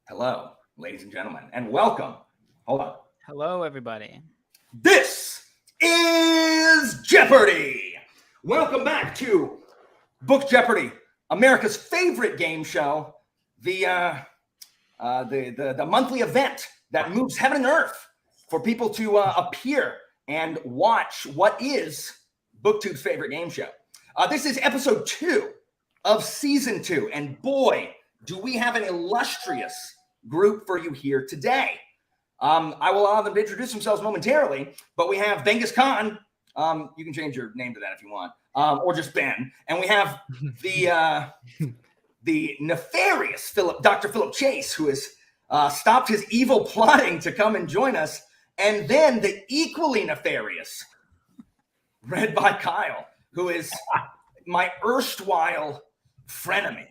Hello, ladies and gentlemen, and welcome. Hold on. Hello, everybody. This is Jeopardy! Welcome back to Book Jeopardy, America's favorite game show, the monthly event that moves heaven and earth for people to appear and watch what is BookTube's favorite game show. This is episode 2 of season 2, and boy, do we have an illustrious group for you here today. I will allow them to introduce themselves momentarily, but we have Genghis Khan. You can change your name to that if you want, or just Ben. And we have the nefarious Dr. Philip Chase, who has stopped his evil plotting to come and join us. And then the equally nefarious, read by Kyle, who is my erstwhile frenemy.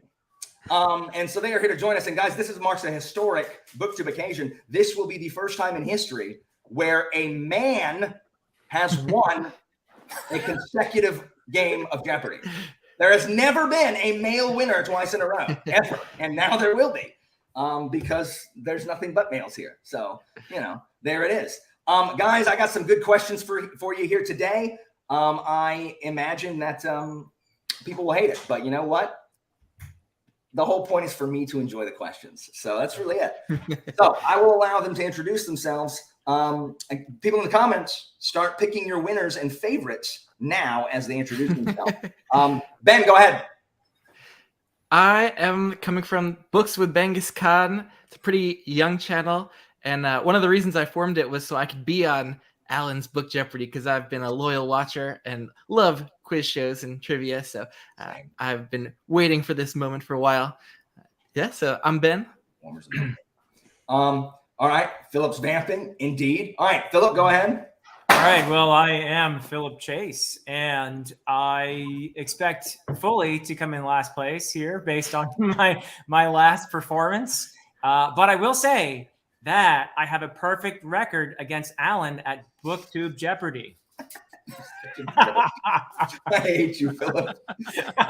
And so they are here to join us. And guys, this marks a historic BookTube occasion. This will be the first time in history where a man has won a consecutive game of Jeopardy. There has never been a male winner twice in a row, ever. And now there will be, because there's nothing but males here. So, there it is. Guys, I got some good questions for you here today. I imagine that people will hate it, but you know what? The whole point is for me to enjoy the questions. So that's really it. So I will allow them to introduce themselves. People in the comments, start picking your winners and favorites now as they introduce themselves. Ben, go ahead. I am coming from Books with Genghis Khan. It's a pretty young channel. And one of the reasons I formed it was so I could be on Alan's Book Jeopardy, because I've been a loyal watcher and love quiz shows and trivia. So I've been waiting for this moment for a while. So I'm Ben. All right. Philip's vamping. Indeed. All right. Philip, go ahead. All right. Well, I am Philip Chase, and I expect fully to come in last place here based on my last performance. But I will say that I have a perfect record against Alan at BookTube Jeopardy. I hate you, Philip.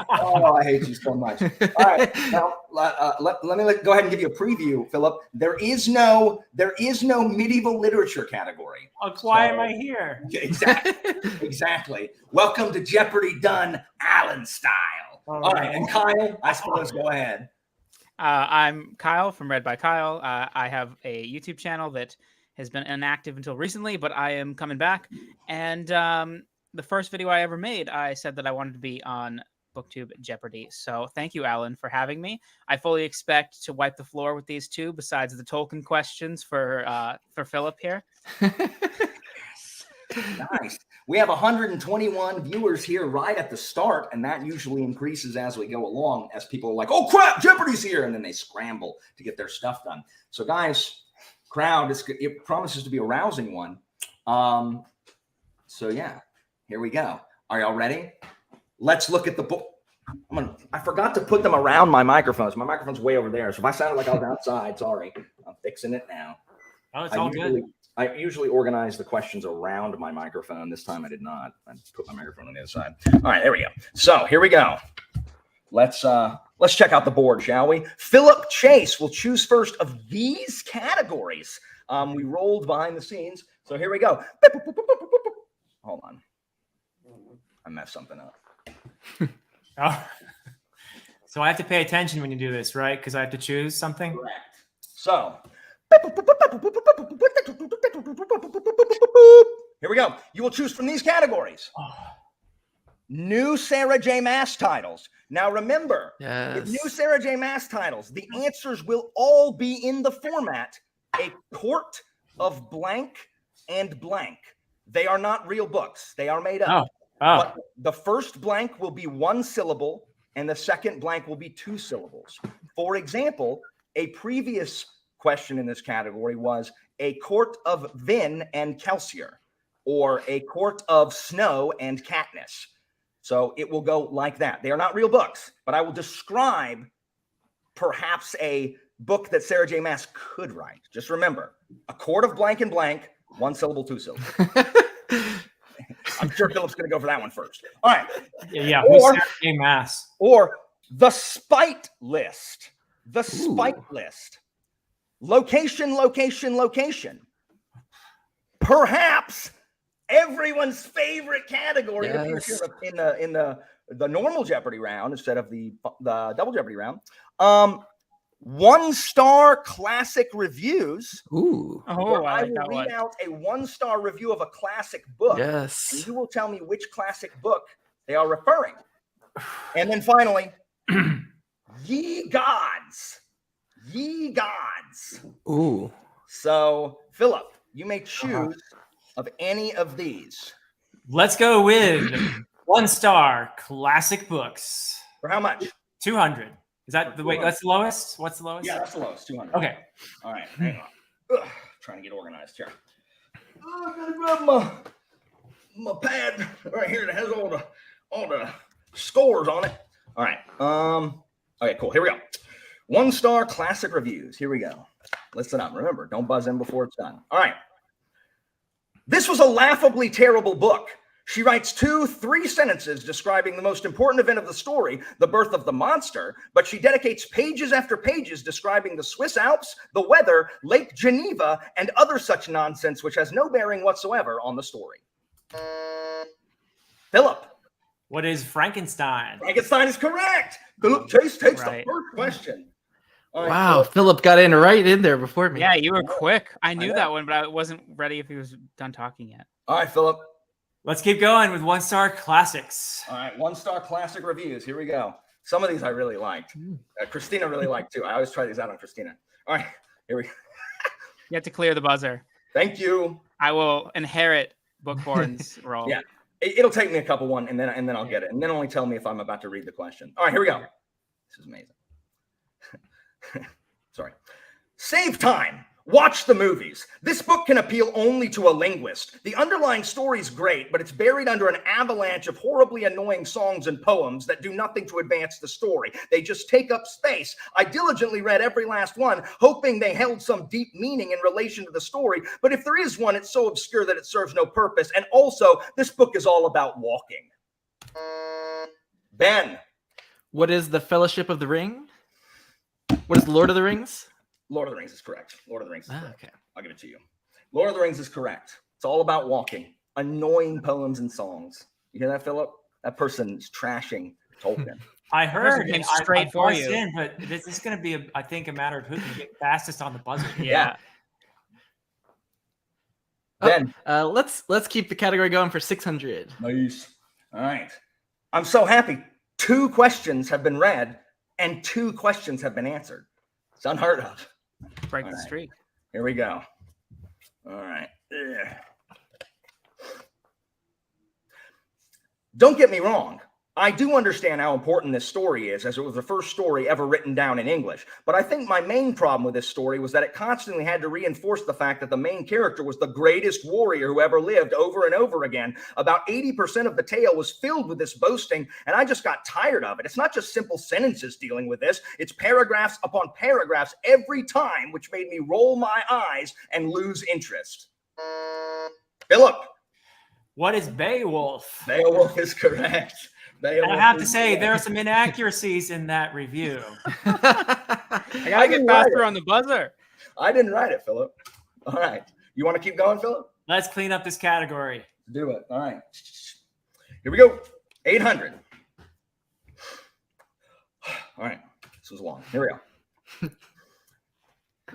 Oh, I hate you so much. All right, now let me go ahead and give you a preview, Philip. There is no medieval literature category. Why am I here? Exactly. Welcome to Jeopardy done Alan style. All right, and Kyle, I suppose, go ahead. I'm Kyle from Read by Kyle. I have a YouTube channel that has been inactive until recently, but I am coming back. And the first video I ever made, I said that I wanted to be on BookTube Jeopardy. So thank you, Alan, for having me. I fully expect to wipe the floor with these two, besides the Tolkien questions for Philip here. Nice. We have 121 viewers here right at the start, and that usually increases as we go along, as people are like, oh crap, Jeopardy's here, and then they scramble to get their stuff done. So guys, crowd, it promises to be a rousing one. So yeah, here we go. Are y'all ready? Let's look at the book. I forgot to put them around my microphones. My microphone's way over there, so if I sounded like I was outside, sorry. I'm fixing it now. Oh, it's all good. I usually organize the questions around my microphone. This time I did not. I put my microphone on the other side. All right, there we go. So here we go. Let's check out the board, shall we? Philip Chase will choose first of these categories. We rolled behind the scenes, so here we go. Hold on, I messed something up. Oh. So I have to pay attention when you do this, right? Because I have to choose something. Correct. So. Here we go. You will choose from these categories. New Sarah J. Maas titles. Now remember, with new Sarah J. Maas titles, the answers will all be in the format a court of blank and blank. They are not real books. They are made up. But the first blank will be 1 syllable and the second blank will be 2 syllables. For example, a previous question in this category was a quart of vin and kelsier, or a quart of snow and Katniss. So it will go like that. They are not real books, but I will describe perhaps a book that Sarah J. Maas could write. Just remember, a quart of blank and blank, 1 syllable, 2 syllables. I'm sure Philip's going to go for that one first. All right. Yeah. Or Sarah J. Maas. Or the Spite List. The Spite List. Location, location, location. Perhaps everyone's favorite category that appears here in the normal Jeopardy round instead of the double Jeopardy round. 1-star classic reviews. Ooh. Oh, I like will that read one. out a 1-star review of a classic book. Yes. And you will tell me which classic book they are referring. And then finally, ye gods. Ye gods. Ooh. So, Philip, you may choose of any of these. Let's go with 1-star classic books. For how much? 200. Is that the wait? That's the lowest. What's the lowest? Yeah, that's the lowest. 200. Okay. All right. Hang on. Ugh, trying to get organized here. Oh, I gotta grab my pad right here that has all the scores on it. All right. Okay, cool. Here we go. 1-star classic reviews. Here we go. Listen up. Remember, don't buzz in before it's done. All right. This was a laughably terrible book. She writes 2-3 sentences describing the most important event of the story, the birth of the monster, but she dedicates pages after pages describing the Swiss Alps, the weather, Lake Geneva, and other such nonsense which has no bearing whatsoever on the story. Philip. What is Frankenstein? Frankenstein is correct. Philip Chase takes the first question. All right, Wow, Philip got right in there before me. Yeah, you were quick. I knew that one, but I wasn't ready if he was done talking yet. All right, Philip. Let's keep going with 1-star classics. All right, 1-star classic reviews. Here we go. Some of these I really liked. Christina really liked too. I always try these out on Christina. All right, here we go. You have to clear the buzzer. Thank you. I will inherit Bookborn's role. Yeah, it'll take me a couple one, and then I'll get it, and then only tell me if I'm about to read the question. All right, here we go. This is amazing. Sorry. Save time. Watch the movies. This book can appeal only to a linguist. The underlying story is great, but it's buried under an avalanche of horribly annoying songs and poems that do nothing to advance the story. They just take up space. I diligently read every last one, hoping they held some deep meaning in relation to the story, but if there is one, it's so obscure that it serves no purpose. And also, this book is all about walking. Ben. What is the Fellowship of the Ring? What is Lord of the Rings? Lord of the Rings is correct. Lord of the Rings is correct. Okay. I'll give it to you. Lord of the Rings is correct. It's all about walking. Annoying poems and songs. You hear that, Philip? That person's trashing Tolkien. I heard came it. straight for you. In, but this is going to be, I think, a matter of who can get fastest on the buzzer. Yeah. Ben. Let's keep the category going for 600. Nice. All right. I'm so happy. 2 questions have been read and 2 questions have been answered. It's unheard of. Break the streak. Here we go. All right. Ugh. Don't get me wrong. I do understand how important this story is, as it was the first story ever written down in English. But I think my main problem with this story was that it constantly had to reinforce the fact that the main character was the greatest warrior who ever lived over and over again. About 80% of the tale was filled with this boasting, and I just got tired of it. It's not just simple sentences dealing with this. It's paragraphs upon paragraphs every time, which made me roll my eyes and lose interest. Philip. What is Beowulf? Beowulf is correct. And I have to say, there are some inaccuracies in that review. I gotta get faster on the buzzer. I didn't write it, Philip. All right. You want to keep going, Philip? Let's clean up this category. Do it. All right. Here we go. 800. All right. This was long. Here we go.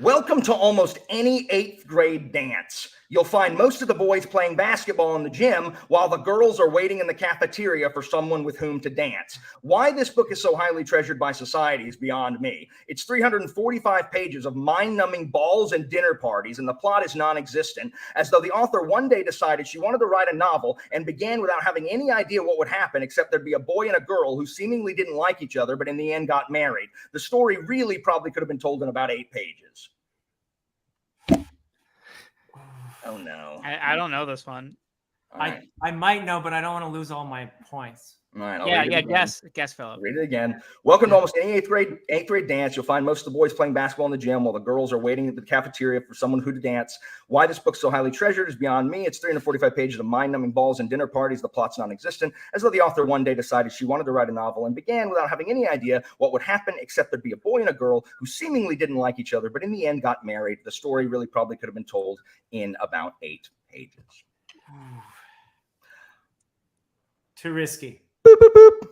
Welcome to almost any 8th grade dance. You'll find most of the boys playing basketball in the gym while the girls are waiting in the cafeteria for someone with whom to dance. Why this book is so highly treasured by society is beyond me. It's 345 pages of mind-numbing balls and dinner parties, and the plot is non-existent, as though the author one day decided she wanted to write a novel and began without having any idea what would happen, except there'd be a boy and a girl who seemingly didn't like each other, but in the end got married. The story really probably could have been told in about 8 pages. Oh, no. I don't know this one. Right. I might know, but I don't want to lose all my points. All right. I'll Yeah, read it again. guess, Philip. Read it again. Welcome to almost any eighth grade dance. You'll find most of the boys playing basketball in the gym while the girls are waiting at the cafeteria for someone who to dance. Why this book's so highly treasured is beyond me. It's 345 pages of mind-numbing balls and dinner parties. The plot's non-existent, as though the author one day decided she wanted to write a novel and began without having any idea what would happen, except there'd be a boy and a girl who seemingly didn't like each other, but in the end got married. The story really probably could have been told in about 8 pages. Too risky. Boop, boop, boop.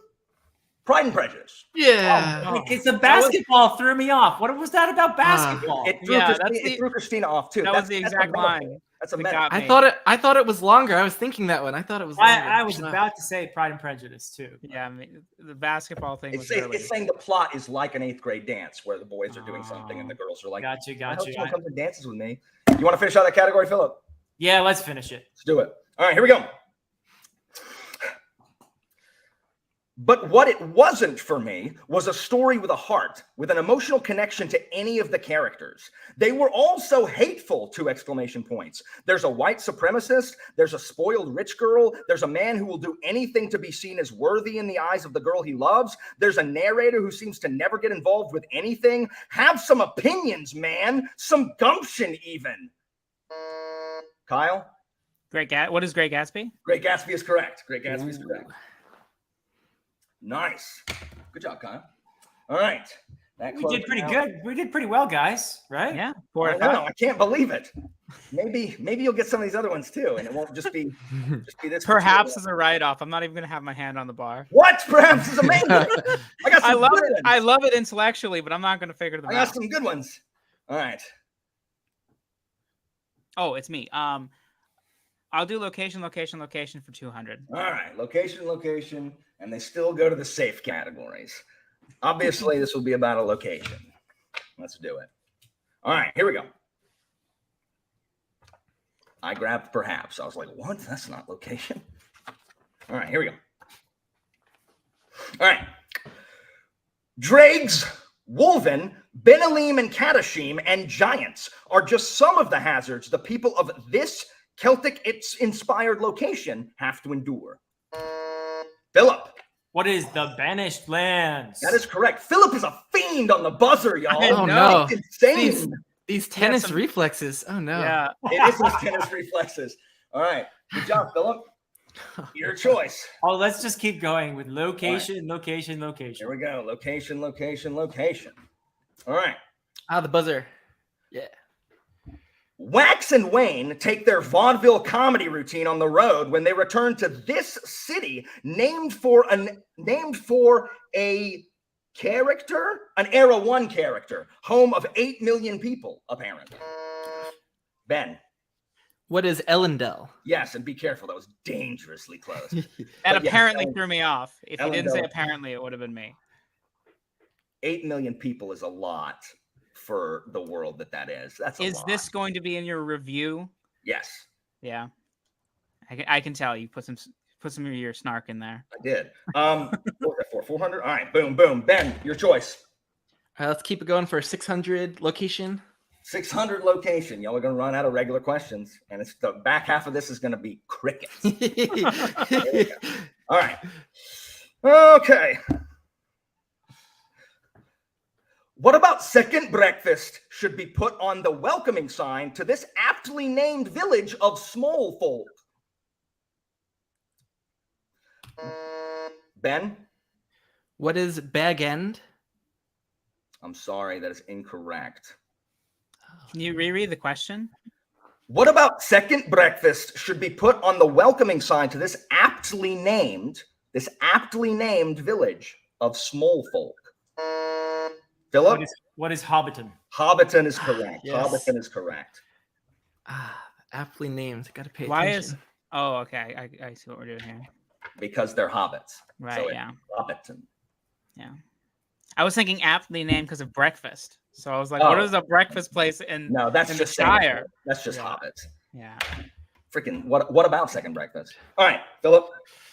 Pride and Prejudice. Yeah. Oh, okay, so basketball threw me off. What was that about basketball? It threw Christina off too. That was the exact line. That's a that metaphor. got me. I thought it was longer. I was thinking that one. I thought it was longer. I was about to say Pride and Prejudice too. Yeah, I mean, the basketball thing was It's saying the plot is like an 8th grade dance where the boys are doing something and the girls are like, Got you. someone comes and dances with me. You want to finish out that category, Philip? Yeah, let's finish it. Let's do it. All right, here we go. But what it wasn't for me was a story with a heart, with an emotional connection to any of the characters. They were all so hateful, 2 exclamation points. There's a white supremacist. There's a spoiled rich girl. There's a man who will do anything to be seen as worthy in the eyes of the girl he loves. There's a narrator who seems to never get involved with anything. Have some opinions, man. Some gumption, even. Kyle? What is Great Gatsby? Great Gatsby is correct. Great Gatsby is correct. Nice. Good job, Kyle. All right. We did pretty good. We did pretty well, guys. Right? Yeah. I can't believe it. Maybe you'll get some of these other ones too, and it won't just be this. Perhaps as a write-off. I'm not even gonna have my hand on the bar. What? Perhaps is amazing. I love it. I love it intellectually, but I'm not gonna figure them out. I got some good ones. All right. Oh, it's me. I'll do location for 200. All right. Location. And they still go to the safe categories. Obviously, this will be about a location. Let's do it. All right, here we go. I grabbed perhaps. I was like, what? That's not location. All right, here we go. All right. Dregs, Wolven, Benalim and Katashim, and Giants are just some of the hazards the people of this Celtic-inspired location have to endure. Philip. What is the Banished Lands? That is correct. Philip is a fiend on the buzzer, y'all. Oh, no. It's insane. These tennis reflexes. Oh, no. Yeah. It is those tennis reflexes. All right. Good job, Philip. Your choice. Oh, let's just keep going with location. Here we go. Location. All right. The buzzer. Yeah. Wax and Wayne take their vaudeville comedy routine on the road when they return to this city named for a character, an Era 1 character, home of 8 million people, apparently. Ben. What is Ellendale? Yes, and be careful. That was dangerously close. That apparently threw me off. If you didn't say Ellendale. apparently, it would have been me. 8 million people is a lot for the world that is. That's a lot. Is this going to be in your review? Yes. Yeah. I can tell you put some of your snark in there. I did. What was that for? 400? All right. Boom. Ben, your choice. All right, let's keep it going for 600 location. 600 location. Y'all are going to run out of regular questions, and it's the back half of this is going to be crickets. All right. Okay. What about second breakfast should be put on the welcoming sign to this aptly named village of small folk? Ben? What is Bag End? I'm sorry, that is incorrect. Can you reread the question? What about second breakfast should be put on the welcoming sign to this aptly named village of small folk? Philip? What is Hobbiton? Hobbiton is correct. Yes. Hobbiton is correct. Aptly named. Got to pay Why attention. Oh, okay. I see what we're doing here. Because they're hobbits. Right, So it's yeah. Hobbiton. Yeah. I was thinking aptly named because of breakfast. So I was like, what is a breakfast place in No, that's in just the Shire? That's just Yeah. hobbits. Yeah. Freaking what about second breakfast? All right, Philip.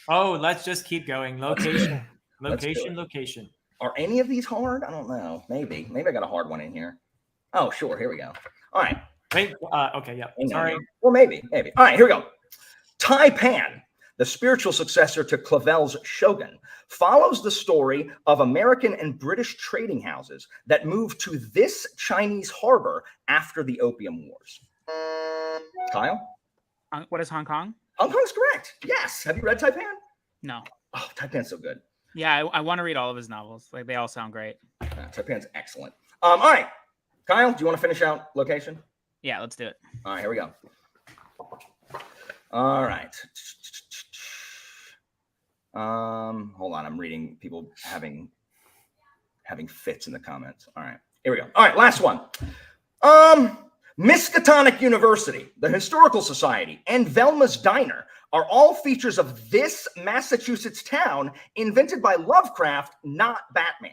Oh, let's just keep going. Location. Let's do it. Location. Are any of these hard? I don't know. Maybe I got a hard one in here. Oh, sure. Here we go. All right. Wait. Okay. Yeah. Hang on Sorry. here. Well, maybe. All right. Here we go. Taipan, the spiritual successor to Clavel's Shogun, follows the story of American and British trading houses that moved to this Chinese harbor after the Opium Wars. Kyle? What is Hong Kong? Hong Kong's correct. Yes. Have you read Taipan? No. Oh, Taipan's so good. Yeah, I want to read all of his novels. Like they all sound great. Taipan's excellent. All right. Kyle, do you want to finish out location? Yeah, let's do it. All right, here we go. All right. Hold on. I'm reading people having fits in the comments. All right. Here we go. All right, last one. Miskatonic University, the Historical Society, and Velma's Diner are all features of this Massachusetts town invented by Lovecraft, not Batman.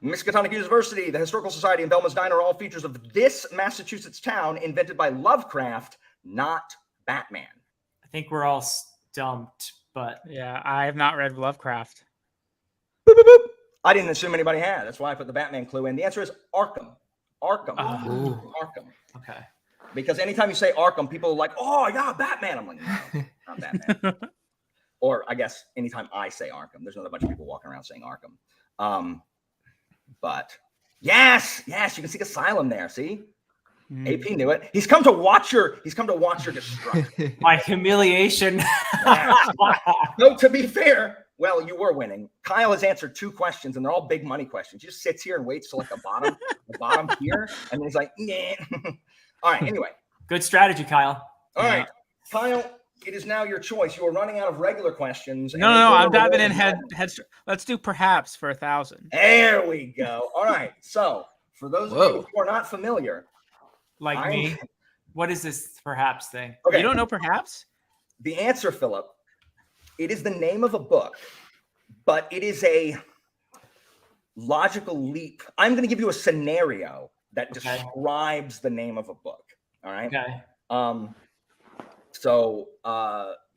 Miskatonic University, the Historical Society, and Velma's Diner are all features of this Massachusetts town invented by Lovecraft, not Batman. I think we're all stumped, but Yeah, I have not read Lovecraft. Boop, boop, boop. I didn't assume anybody had. That's why I put the Batman clue in. The answer is Arkham. Arkham. Arkham. okay. Because anytime you say Arkham, people are like, oh, yeah, Batman. I'm like, no, not Batman. Or I guess anytime I say Arkham, there's not a bunch of people walking around saying Arkham. But yes, you can see Asylum there. See? AP knew it. He's come to watch your destruction. My humiliation. No, to be fair, well, you were winning. Kyle has answered 2 questions, and they're all big money questions. He just sits here and waits till like the bottom here, and he's like, yeah. All right. Anyway, Good strategy, Kyle. all right, Kyle. It is now your choice. You are running out of regular questions. No, I'm diving in head. Let's do perhaps for 1,000. There we go. All right. So for those of you who are not familiar, Like me. What is this perhaps thing? okay, You don't know perhaps? the answer, Philip, it is the name of a book, but it is a logical leap. I'm going to give you a scenario that describes the name of a book. All right. Okay.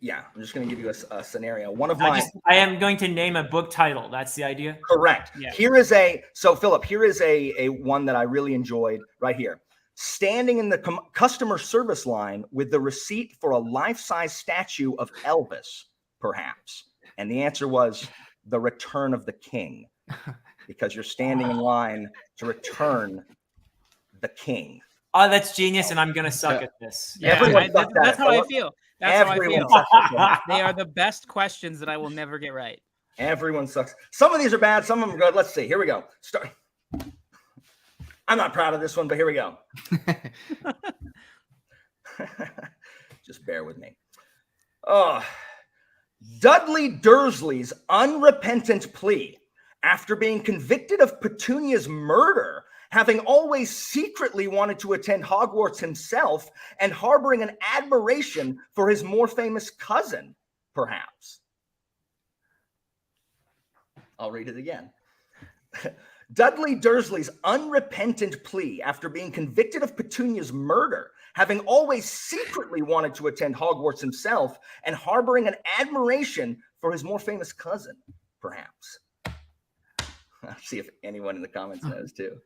Yeah, I'm just going to give you a scenario. One of I am going to name a book title. That's the idea. correct. Yeah. Philip, here is a one that I really enjoyed right here. Standing in the customer service line with the receipt for a life-size statue of Elvis, perhaps. And the answer was The Return of the King, because you're standing in line to return the king. Oh, that's genius, and I'm gonna suck at this. Yeah, that's how I feel. That's how I Everyone feel. sucks at that. They are the best questions that I will never get right. Everyone sucks. Some of these are bad. Some of them are good. Let's see. Here we go. Start. I'm not proud of this one, but here we go. Just bear with me. Dudley Dursley's unrepentant plea after being convicted of Petunia's murder, having always secretly wanted to attend Hogwarts himself and harboring an admiration for his more famous cousin, perhaps. I'll read it again. Dudley Dursley's unrepentant plea after being convicted of Petunia's murder, having always secretly wanted to attend Hogwarts himself and harboring an admiration for his more famous cousin, perhaps. I'll see if anyone in the comments knows too.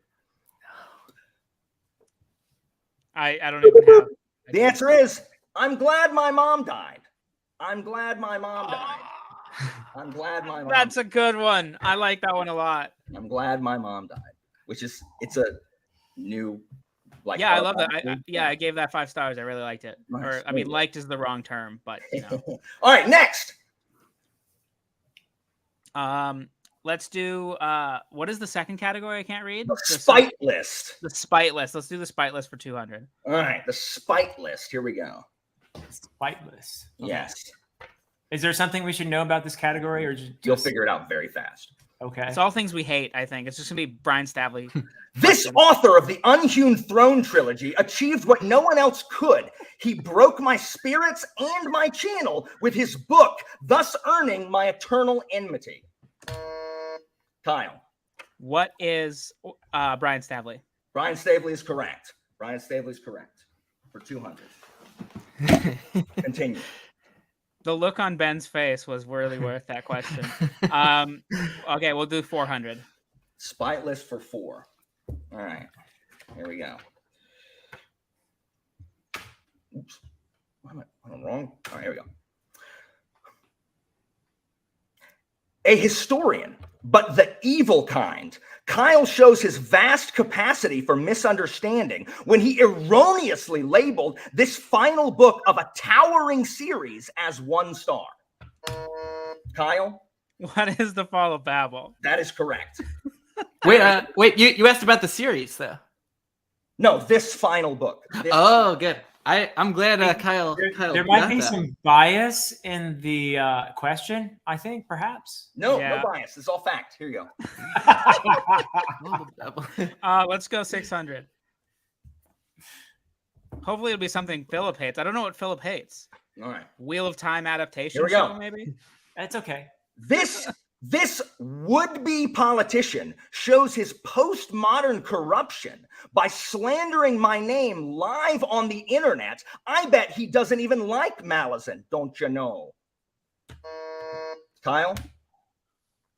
I don't even have. The answer is, I'm glad my mom died. I'm glad my mom died. I'm glad my mom That's a good one. I like that one a lot. I'm glad my mom died, it's a new, like, Yeah, I love that. I gave that 5 stars. I really liked it. Nice. Or I mean, liked is the wrong term, but you know. All right, next. Let's do what is the second category I can't read? The spite list. The spite list. Let's do the spite list for 200. All right, the spite list. Here we go. Spiteless. Okay. Yes. Is there something we should know about this category, or just You'll figure it out very fast. Okay. It's all things we hate, I think. It's just gonna be Brian Stavley. This author of the Unhewn Throne trilogy achieved what no one else could. He broke my spirits and my channel with his book, thus earning my eternal enmity. Kyle. What is Brian Stavley? Brian Stavley is correct. Brian Stavley is correct for 200. Continue. The look on Ben's face was really worth that question. Okay, we'll do 400. Spite list for 4. All right. Here we go. Oops. Why am I wrong? All right, here we go. A historian, but the evil kind. Kyle shows his vast capacity for misunderstanding when he erroneously labeled this final book of a towering series as 1 star. Kyle? What is the Fall of Babel? That is correct. Wait, you asked about the series, though. No, this final book. Oh, good. I'm glad Kyle. There might be some bias in the question, I think, perhaps. No bias. It's all fact. Here you go. Let's go 600. Hopefully it'll be something Philip hates. I don't know what Philip hates. All right. Wheel of Time adaptation Here we show, go. maybe? That's okay. This would-be politician shows his postmodern corruption by slandering my name live on the internet. I bet he doesn't even like Malazan, don't you know? Kyle?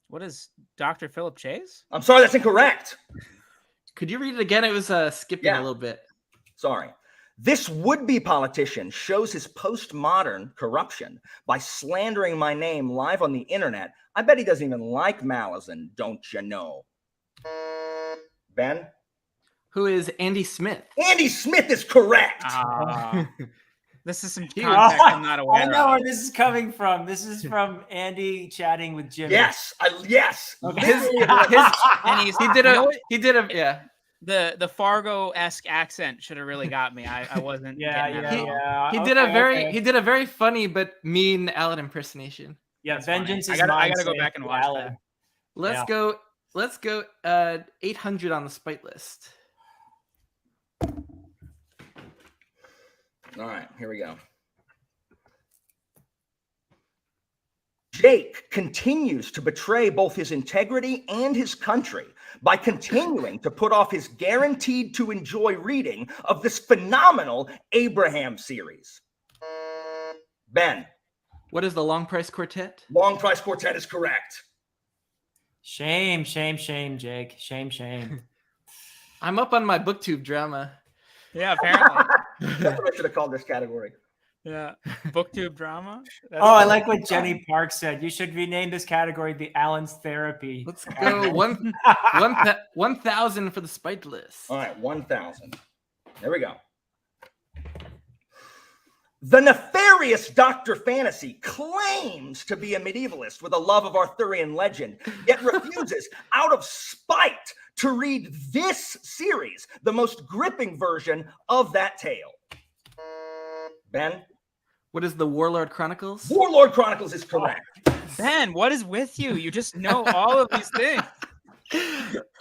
What is Dr. Philip Chase? I'm sorry, that's incorrect. Could you read it again? It was skipping a little bit. Sorry. This would-be politician shows his postmodern corruption by slandering my name live on the internet. I bet he doesn't even like Malazan, don't you know? Ben? Who is Andy Smith? Andy Smith is correct. This is some context I'm not aware of. I know where this is coming from. This is from Andy chatting with Jimmy. Yes. Yes. Okay. He did a yeah. The Fargo-esque accent should have really got me. I wasn't. Yeah. He did a very funny but mean Alan impersonation. Yeah, That's vengeance funny. is I gotta go back and watch Alan. that. Let's go 800 on the spite list. All right, here we go. Jake continues to betray both his integrity and his country by continuing to put off his guaranteed to enjoy reading of this phenomenal Abraham series. Ben. What is the Long Price Quartet? Long Price Quartet is correct. Shame, Jake. Shame. I'm up on my booktube drama. Yeah, apparently. That's what I should have called this category. Yeah, booktube drama. I like what Jenny Park said. You should rename this category the Alan's Therapy. Let's go 1,000 for the spite list. All right, 1,000. There we go. The nefarious Dr. Fantasy claims to be a medievalist with a love of Arthurian legend, yet refuses, out of spite, to read this series, the most gripping version of that tale. Ben? What is the Warlord Chronicles? Warlord Chronicles is correct. Ben, what is with you? You just know all of these things.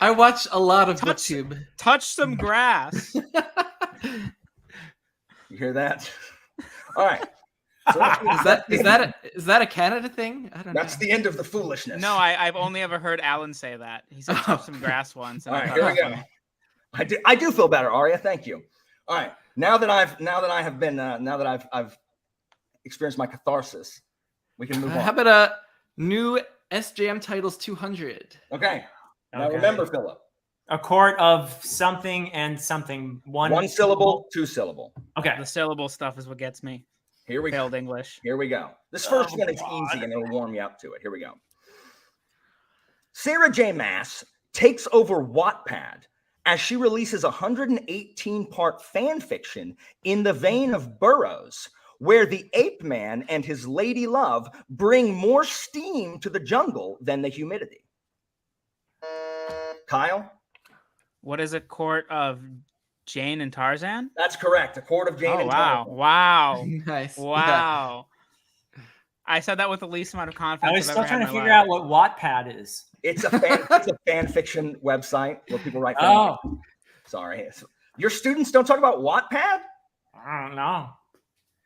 I watch a lot of booktube. Touch some grass. You hear that? All right. So is that a Canada thing? I don't know. That's the end of the foolishness. No, I've only ever heard Alan say that. He said touch some grass once. All right, here we go. I do feel better, Aria. Thank you. All right. Now that I've experienced my catharsis, we can move on. How about a new SJM Titles 200? Okay. Now remember, Philip. A court of something and something. One syllable, 2 syllable. Okay. The syllable stuff is what gets me. Here we Failed go. English. Here we go. This first one is easy and it'll warm you up to it. Here we go. Sarah J. Maas takes over Wattpad as she releases a 118-part fan fiction in the vein of Burroughs, where the ape man and his lady love bring more steam to the jungle than the humidity. Kyle? What is a court of Jane and Tarzan? That's correct. A court of Jane and Tarzan. Wow. Nice. Wow. Yeah. I said that with the least amount of confidence. I was still trying to figure out what Wattpad is. It's a fan fiction website where people write fan fiction. Sorry. Your students don't talk about Wattpad? I don't know.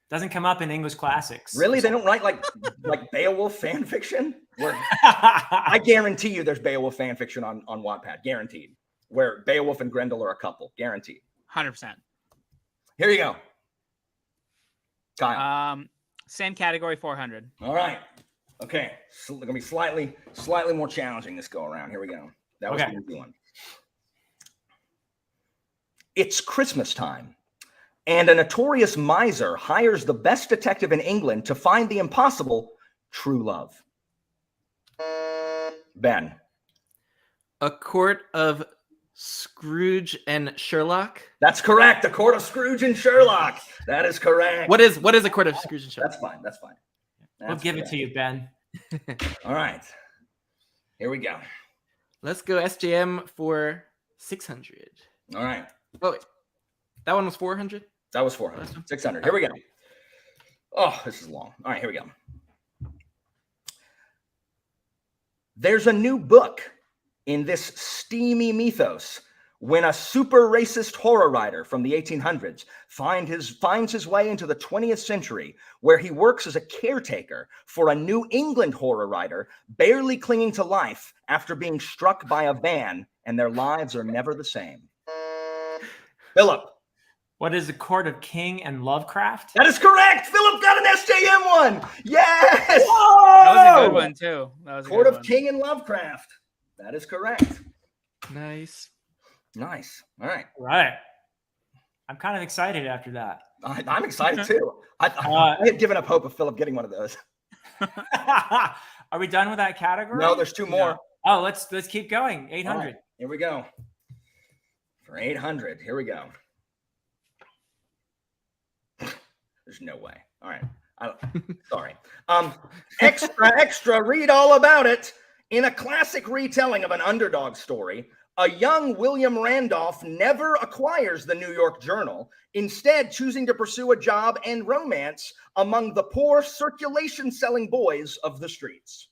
Doesn't come up in English classics. Really? They don't write like Beowulf fan fiction? I guarantee you there's Beowulf fan fiction on Wattpad. Guaranteed. Where Beowulf and Grendel are a couple. Guaranteed. 100%. Here you go. Kyle. Same category, 400. All right. Okay. So it's going to be slightly more challenging this go around. Here we go. That was the easy one. It's Christmas time. And a notorious miser hires the best detective in England to find the impossible, true love. Ben. A Court of Scrooge and Sherlock. That's correct. A Court of Scrooge and Sherlock. That is correct. What is a Court of Scrooge and Sherlock? That's fine. That's fine. We'll give it to you, Ben. All right. Here we go. Let's go SJM for 600. All right. Oh, wait. That one was 400? That was 400. 600. Here we go. Oh, this is long. All right, here we go. There's a new book in this steamy mythos when a super racist horror writer from the 1800s finds his way into the 20th century, where he works as a caretaker for a New England horror writer barely clinging to life after being struck by a van, and their lives are never the same. Philip. What is A Court of King and Lovecraft? That is correct. Philip got an SJM one. Yes. That was a good one too. That was a Court good of one. King and Lovecraft. That is correct. Nice. Nice. All right. Right. I'm kind of excited after that. I'm excited too. I had given up hope of Philip getting one of those. Are we done with that category? No, there's two more. Oh, let's keep going. 800. All right, here we go. For 800, here we go. There's no way. All right. Sorry. Extra, read all about it. In a classic retelling of an underdog story, a young William Randolph never acquires the New York Journal, instead choosing to pursue a job and romance among the poor circulation-selling boys of the streets.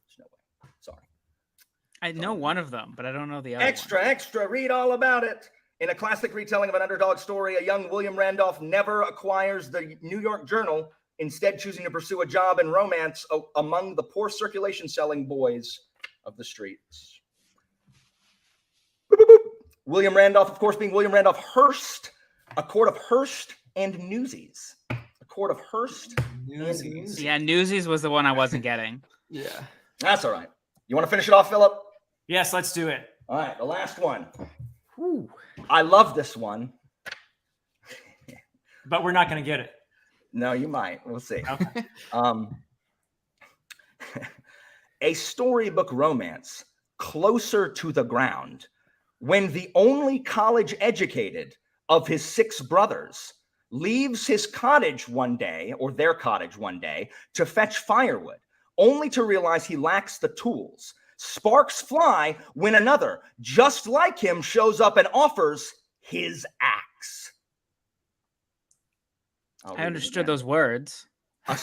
There's no way. Sorry. I know one of them, but I don't know the other Extra, read all about it. In a classic retelling of an underdog story, a young William Randolph never acquires the New York Journal, instead choosing to pursue a job and romance among the poor circulation-selling boys of the streets. Boop, boop, boop. William Randolph, of course, being William Randolph Hearst, A Court of Hearst and Newsies. A Court of Hearst and Newsies. Yeah, Newsies was the one I wasn't getting. Yeah. That's all right. You want to finish it off, Philip? Yes, let's do it. All right, the last one. Whew. I love this one. But we're not going to get it. No, you might. We'll see. Okay. A storybook romance, Closer to the Ground, when the only college educated of his 6 brothers leaves his cottage one day, or their cottage one day, to fetch firewood, only to realize he lacks the tools. Sparks fly when another, just like him, shows up and offers his axe. I understood those words. A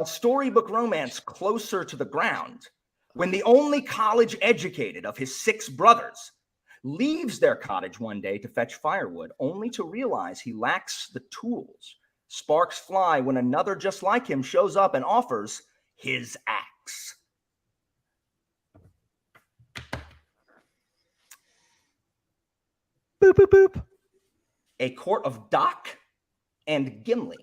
storybook romance, Closer to the Ground, when the only college educated of his 6 brothers leaves their cottage one day to fetch firewood, only to realize he lacks the tools. Sparks fly when another just like him shows up and offers his axe. Boop, boop, boop. A Court of Doc and Gimli.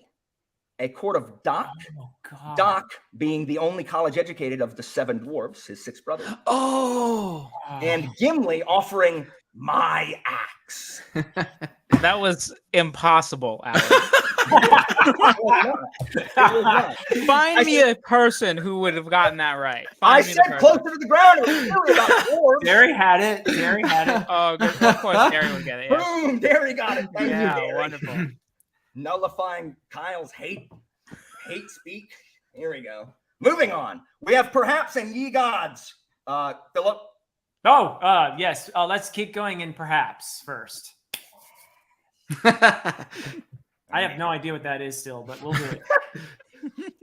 A Court of Doc. Oh, God. Doc being the only college educated of the 7 dwarves, his 6 brothers. Oh. And Gimli offering my axe. That was impossible, Alan. Find me a person who would have gotten that right. I Find me the said person. Closer to the Ground. It was really about dwarves. Derry had it. Derry had it. Oh, good. Of course, Gary would get it. Yeah, Boom, Derry got it. Thank you, Derry. Wonderful. Nullifying Kyle's hate speak. Here we go. Moving on. We have Perhaps and Ye Gods. Philip. Oh, yes. Let's keep going in Perhaps first. I have no idea what that is still, but we'll do it.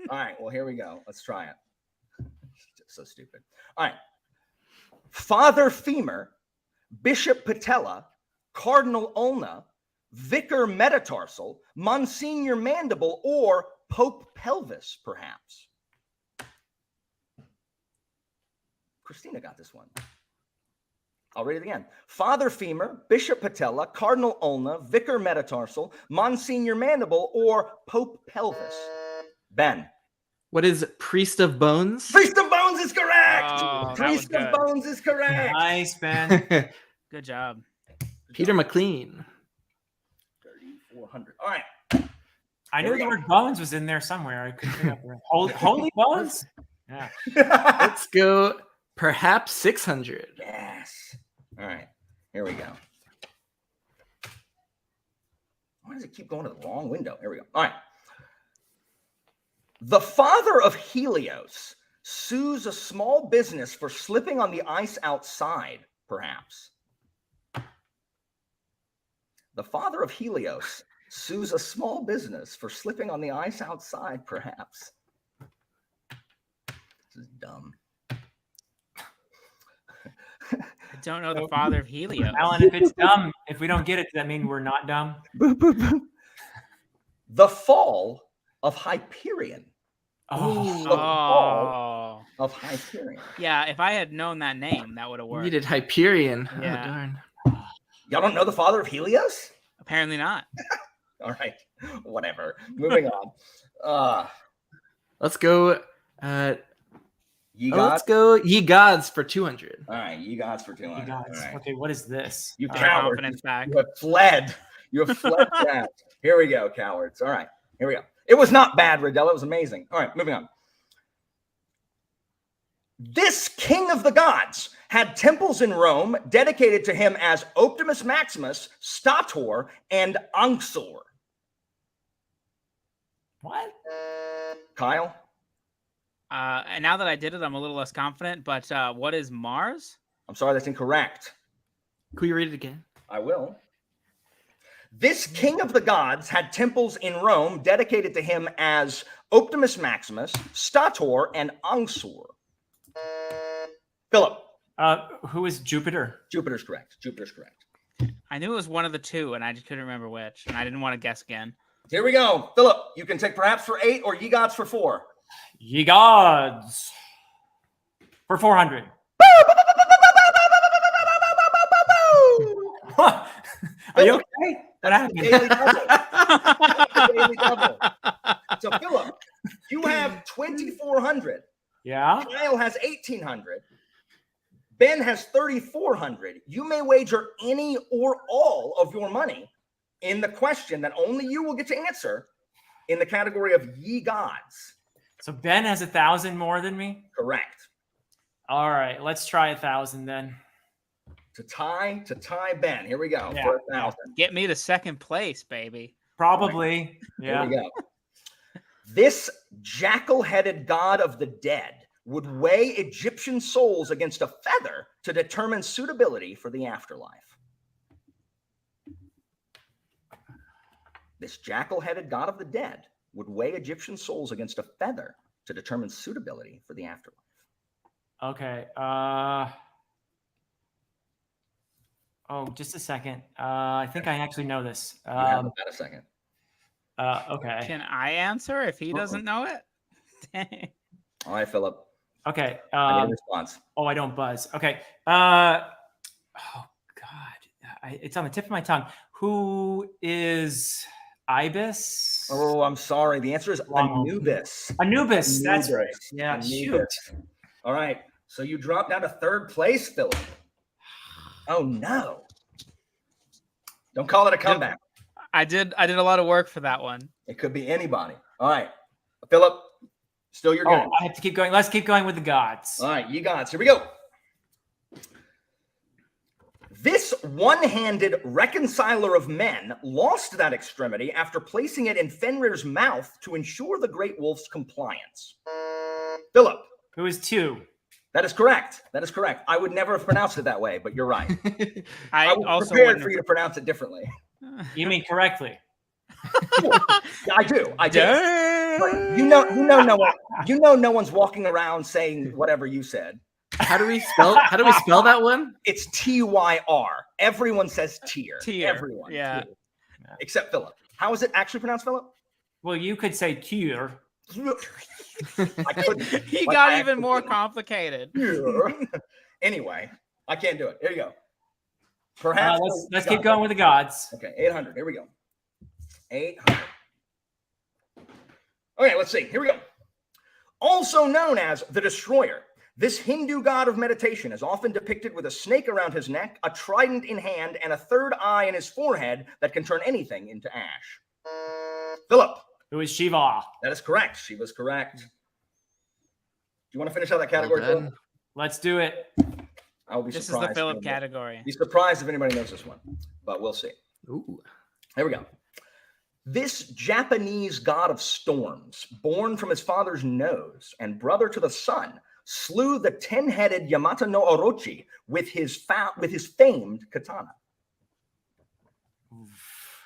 All right. Well, here we go. Let's try it. So stupid. All right. Father Femur, Bishop Patella, Cardinal Ulna, Vicar Metatarsal, Monsignor Mandible, or Pope Pelvis, perhaps. Christina got this one. I'll read it again. Father Femur, Bishop Patella, Cardinal Ulna, Vicar Metatarsal, Monsignor Mandible, or Pope Pelvis. Ben. What is Priest of Bones? Priest of Bones is correct. Oh, that Priest was of good. Bones is correct. Nice, Ben. Good job. Peter McLean. 100. All right. I Here knew we the go. word bones was in there somewhere. I couldn't figure out the word. Holy bones? Yeah. Let's go perhaps 600. Yes. All right. Here we go. Why does it keep going to the wrong window? Here we go. All right. The father of Helios sues a small business for slipping on the ice outside, perhaps. The father of Helios sues a small business for slipping on the ice outside, perhaps. This is dumb. I don't know the father of Helios. Alan, if it's dumb, if we don't get it, does that mean we're not dumb? The fall of Hyperion. Oh, The fall of Hyperion. Yeah, if I had known that name, that would have worked. Needed Hyperion. Yeah. Oh, darn. Y'all don't know the father of Helios? Apparently not. All right. Whatever. Moving on. Let's go. Ye Let's gods? go Ye Gods for 200. All right. Ye gods for 200. you guys. All right. Okay, what is this? You Our cowards. confidence back. You have fled. You have fled that. Here we go, cowards. All right. Here we go. It was not bad, Riddell. It was amazing. All right. Moving on. This king of the gods had temples in Rome dedicated to him as Optimus Maximus, Stator, and Anxur. What? Kyle? And now that I did it, I'm a little less confident. But what is Mars? I'm sorry, that's incorrect. Could you read it again? I will. This king of the gods had temples in Rome dedicated to him as Optimus Maximus, Stator, and Anxur. Philip. Who is Jupiter? Jupiter's correct. Jupiter's correct. I knew it was one of the two, and I just couldn't remember which. And I didn't want to guess again. Here we go. Philip, you can take perhaps for 8 or Ye Gods for 4. Ye gods. For 400. What? Are you okay? What happened? Daily double. Daily double. So, Philip, you have 2,400. Yeah. Kyle has 1,800. Ben has 3,400. You may wager any or all of your money in the question that only you will get to answer in the category of Ye Gods. So Ben has 1,000 more than me. Correct. All right, let's try 1,000 then. To tie Ben. Here we go. Yeah. For 1,000. Get me to second place, baby. Probably. Yeah. Here we go. This jackal-headed god of the dead would weigh Egyptian souls against a feather to determine suitability for the afterlife. This jackal-headed god of the dead would weigh Egyptian souls against a feather to determine suitability for the afterlife. Okay. Oh, just a second. I think I actually know this. You have about a second. Okay. Can I answer if he doesn't know it? Dang. All right, Philip. Okay. I need a response. Oh, I don't buzz. Okay. Oh God, it's on the tip of my tongue. Who is Ibis? Oh, I'm sorry. The answer is Anubis. Anubis. That's right. Anubis. Yeah. Anubis. Shoot. All right. So you dropped down to 3rd place, Philip. Oh no. Don't call it a comeback. I did a lot of work for that one. It could be anybody. All right. Philip, still your game. Oh, I have to keep going. Let's keep going with the gods. All right, Ye Gods. Here we go. This one-handed reconciler of men lost that extremity after placing it in Fenrir's mouth to ensure the great wolf's compliance. Philip. Who is 2? That is correct. That is correct. I would never have pronounced it that way, but you're right. I was also prepared wouldn't for you to pronounce it differently. You mean correctly? Yeah, I do. I do. But no one's walking around saying whatever you said. How do we spell that one? It's TYR. Everyone says tier. Tier. Everyone. Yeah. Tier. Except Philip. How is it actually pronounced, Philip? Well, you could say tier. I couldn't. He Like, got I even actually more couldn't. complicated. Anyway, I can't do it. Here you go. Perhaps. Let's keep going with the gods. Okay, 800. Here we go. 800. Okay, let's see. Here we go. Also known as the Destroyer, this Hindu god of meditation is often depicted with a snake around his neck, a trident in hand, and a third eye in his forehead that can turn anything into ash. Philip. Who is Shiva? That is correct. She was correct. Do you want to finish out that category, Well done. Philip? Let's do it. I will be This is surprised. the Philip category. Be surprised if anybody knows this one, but we'll see. Ooh. Here we go. This Japanese god of storms, born from his father's nose and brother to the sun, slew the 10-headed Yamata no Orochi with his famed katana.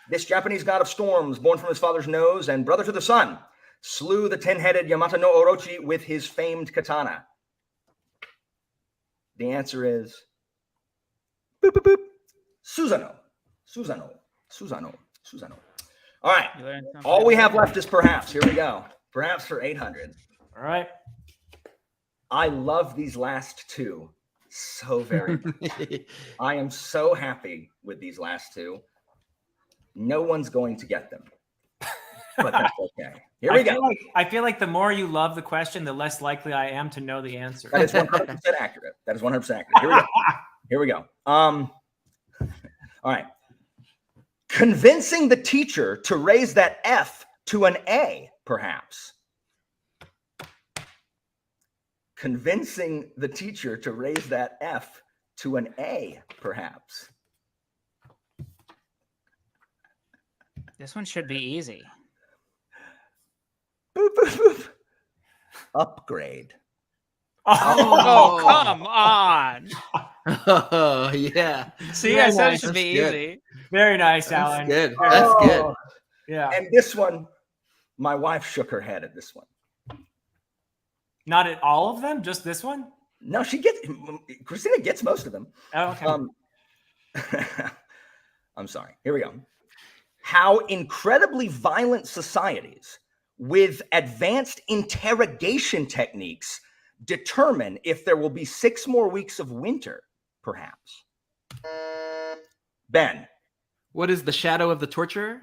This Japanese god of storms, born from his father's nose and brother to the sun, slew the 10-headed Yamata no Orochi with his famed katana. The answer is boop, boop, boop. Susanoo. All right. All we have left is perhaps. Here we go. Perhaps for 800. All right. I love these last two so very much. I am so happy with these last two. No one's going to get them, but that's okay. Here we go. I feel like the more you love the question, the less likely I am to know the answer. That is 100% accurate. That is 100% accurate. Here we go. All right. Convincing the teacher to raise that F to an A, perhaps. Convincing the teacher to raise that F to an A, perhaps. This one should be easy. Boop, boop, boop. Upgrade. Oh, come on. Oh, yeah. See, Very I said nice. it should be That's easy. Very nice, That's Alan. good. That's good. Yeah. And this one, my wife shook her head at this one. Not at all of them, just this one? No, Christina gets most of them. Oh, okay. I'm sorry. Here we go. How incredibly violent societies with advanced interrogation techniques determine if there will be 6 more weeks of winter, perhaps. Ben. What is the shadow of the torturer?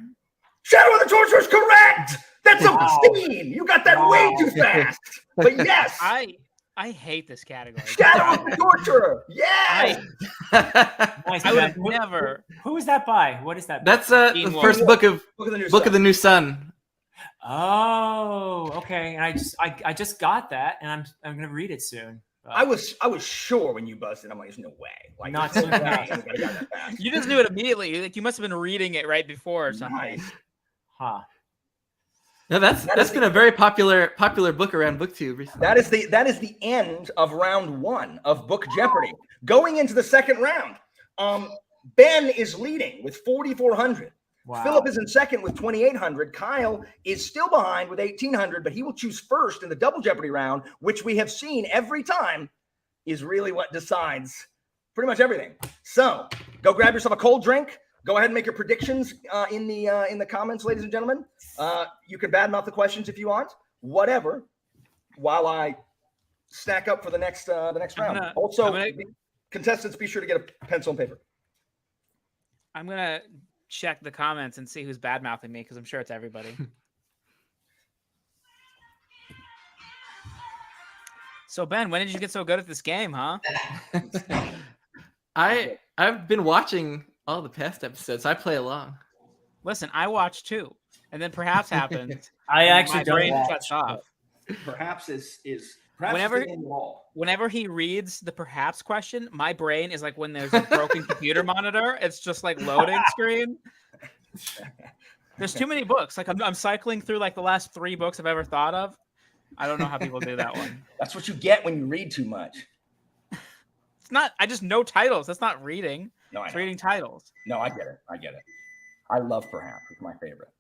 Shadow of the Torturer is correct. That's obscene. You got that way too fast. But yes. I hate this category. Shadow of the Torturer. Yes. Nice, I would Ben. have never. Who is that by? What is that? That's the Dean first Wolfe. book of the New Sun. Oh, okay. And I just got that, and I'm gonna read it soon. I was sure when you buzzed it. I'm like, there's no way. Like, Not there's so no way fast. I got that fast. You just knew it immediately. Like you must have been reading it right before or something. Nice. Huh. No, that's been a very popular book around BookTube recently. That is the end of round 1 of Book Jeopardy. Going into the second round, Ben is leading with 4,400. Wow. Philip is in second with 2,800. Kyle is still behind with 1,800, but he will choose first in the Double Jeopardy round, which we have seen every time is really what decides pretty much everything. So go grab yourself a cold drink. Go ahead and make your predictions in the comments, ladies and gentlemen. You can badmouth the questions if you want, whatever, while I stack up for the next round. Contestants, be sure to get a pencil and paper. I'm gonna check the comments and see who's bad mouthing me because I'm sure it's everybody. So Ben, when did you get so good at this game, huh? I've been watching all the past episodes. I play along. Listen, I watched too, and then perhaps happened. I actually my don't brain watch, shuts off. Perhaps is Whenever he reads the perhaps question, my brain is like when there's a broken computer monitor. It's just like loading screen. There's too many books. Like I'm cycling through like the last 3 books I've ever thought of. I don't know how people do that one. That's what you get when you read too much. It's not. I just know titles. That's not reading. No, It's reading titles. No, I get it. I love perhaps. It's my favorite.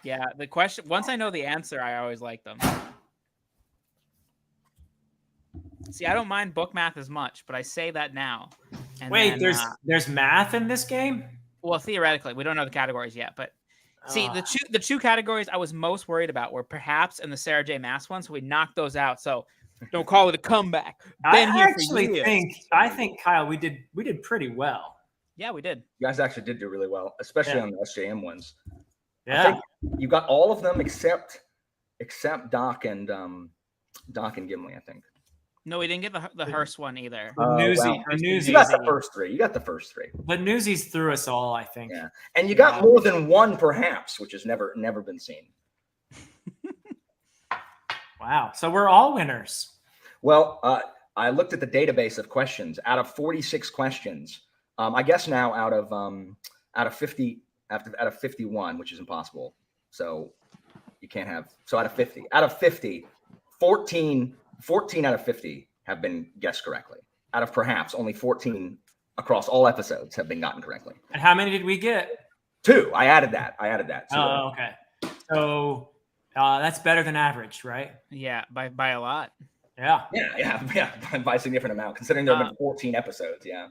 Yeah. The question. Once I know the answer, I always like them. See, I don't mind book math as much, but I say that now. And Wait, then, there's math in this game? well, theoretically, we don't know the categories yet, but see, the two categories I was most worried about were perhaps and the Sarah J. Maas one, so we knocked those out. So don't call it a comeback. I think Kyle, we did pretty well. Yeah, we did. You guys actually did do really well, especially on the SJM ones. Yeah. I think you got all of them except Doc and Gimli, I think. No, we didn't get the Hearst one either. The Newsy, well, the you Newsies, got the first three. You got the first three. the Newsies threw us all, I think. Yeah, and you got more than one, perhaps, which has never been seen. Wow. So we're all winners. Well, I looked at the database of questions. Out of 46 questions, I guess now out of 50, out of 51, which is impossible. So you can't have. So out of 50, 14 out of 50 have been guessed correctly. Out of perhaps only 14 across all episodes have been gotten correctly. And how many did we get? 2. I added that. So, Oh, okay. So that's better than average, right? Yeah, by a lot. yeah, by a significant amount, considering there have been 14 episodes. Yeah.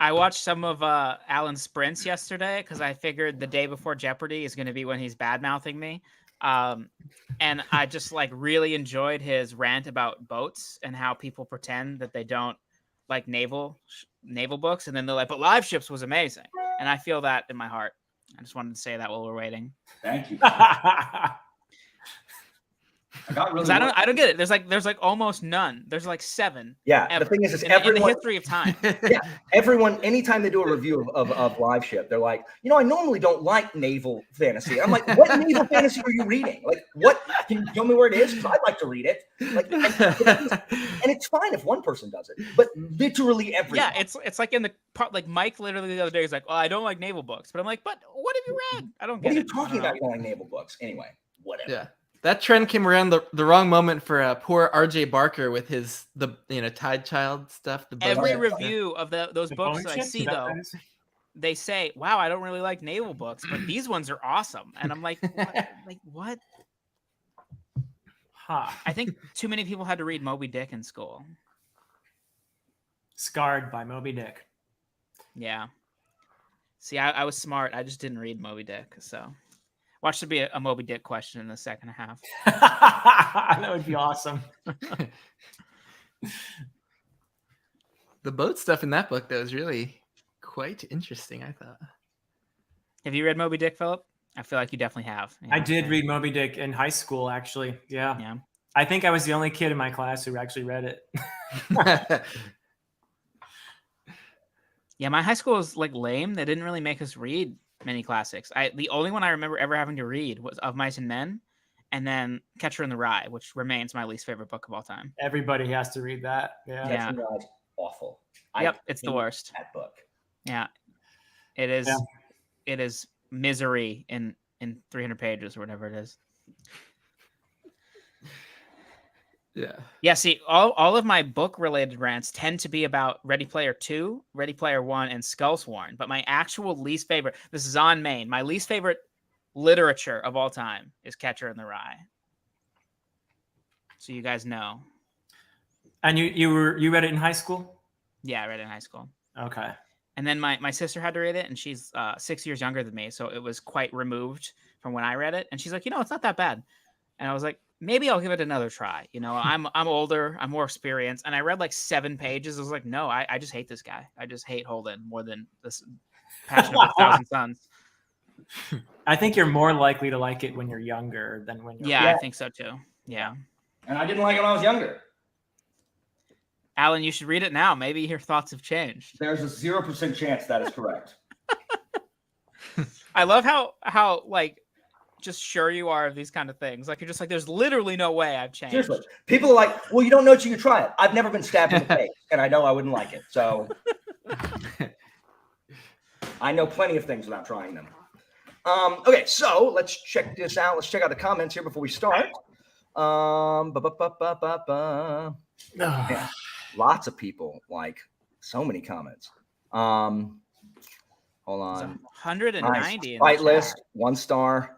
I watched some of Alan's sprints yesterday because I figured the day before Jeopardy is going to be when he's bad mouthing me. And I just like really enjoyed his rant about boats and how people pretend that they don't like naval books, and then they're like, but Live Ships was amazing, and I feel that in my heart. I just wanted to say that while we're waiting. Thank you. I don't get it. There's like almost none. There's like 7. Yeah, ever, the thing is in the history of time. Yeah, everyone, anytime they do a review of Live Ship, they're like, I normally don't like naval fantasy. I'm like, what naval fantasy are you reading? Like, what? Can you tell me where it is? Because I'd like to read it. Like, and it's fine if one person does it, but literally everyone. Yeah, it's like in the part, like Mike literally the other day is like, oh, I don't like naval books, but I'm like, but what have you read? I don't get it. What are you talking about? You don't like naval books? Anyway, whatever. Yeah. That trend came around the wrong moment for poor R.J. Barker with the Tide Child stuff. Every review of those books that I see, though, fantasy? they say, wow, I don't really like naval books, but these ones are awesome. And I'm like, what? Huh. I think too many people had to read Moby Dick in school. Scarred by Moby Dick. Yeah. See, I was smart. I just didn't read Moby Dick, so... Watch there be a Moby Dick question in the second half. That would be awesome. The boat stuff in that book, though, is really quite interesting, I thought. Have you read Moby Dick, Philip? I feel like you definitely have. Yeah. I did read Moby Dick in high school, actually. Yeah. I think I was the only kid in my class who actually read it. Yeah, my high school was like lame. They didn't really make us read many classics. The only one I remember ever having to read was Of Mice and Men, and then Catcher in the Rye, which remains my least favorite book of all time. Everybody has to read that. Yeah. Catcher in the Rye's awful. Yep, it's the worst. That book. Yeah, it is. Yeah. It is misery in 300 pages or whatever it is. Yeah. See, all of my book-related rants tend to be about Ready Player 2, Ready Player 1, and Skullsworn. But my actual least favorite, this is on main, my least favorite literature of all time is Catcher in the Rye. So you guys know. And you read it in high school? Yeah, I read it in high school. Okay. And then my sister had to read it, and she's 6 years younger than me, so it was quite removed from when I read it. And she's like, it's not that bad. And I was like, maybe I'll give it another try. I'm older, I'm more experienced, and I read like 7 pages. I was like, no, I just hate this guy. I just hate Holden more than this Passion of a Thousand Suns. I think you're more likely to like it when you're younger than when you're I think so too. Yeah. And I didn't like it when I was younger. Alan, you should read it now. Maybe your thoughts have changed. There's a 0% chance that is correct. I love how like just sure you are of these kind of things. Like you're just like, there's literally no way I've changed. Seriously. People are like, well, you don't know till you try it. I've never been stabbed in the face, and I know I wouldn't like it. So I know plenty of things without trying them. Okay, so let's check this out. Let's check out the comments here before we start. Yeah, lots of people, like so many comments. Hold on. 190. Nice. Fight list, 1-star.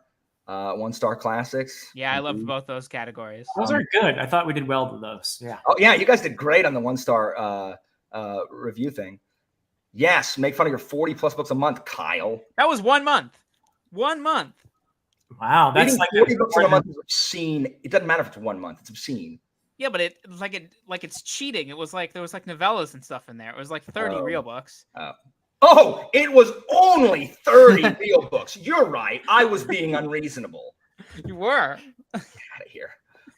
1-star classics. Yeah, I loved both those categories. Those are good. I thought we did well with those. Yeah. Oh yeah, you guys did great on the 1-star review thing. Yes, make fun of your 40+ books a month, Kyle. That was 1 month. 1 month. Wow, that's reading like 40 books in a month is obscene. It doesn't matter if it's 1 month; it's obscene. Yeah, but it's cheating. It was like there was like novellas and stuff in there. It was like 30 real books. Oh, it was only 30 real books. You're right. I was being unreasonable. You were. Get out of here.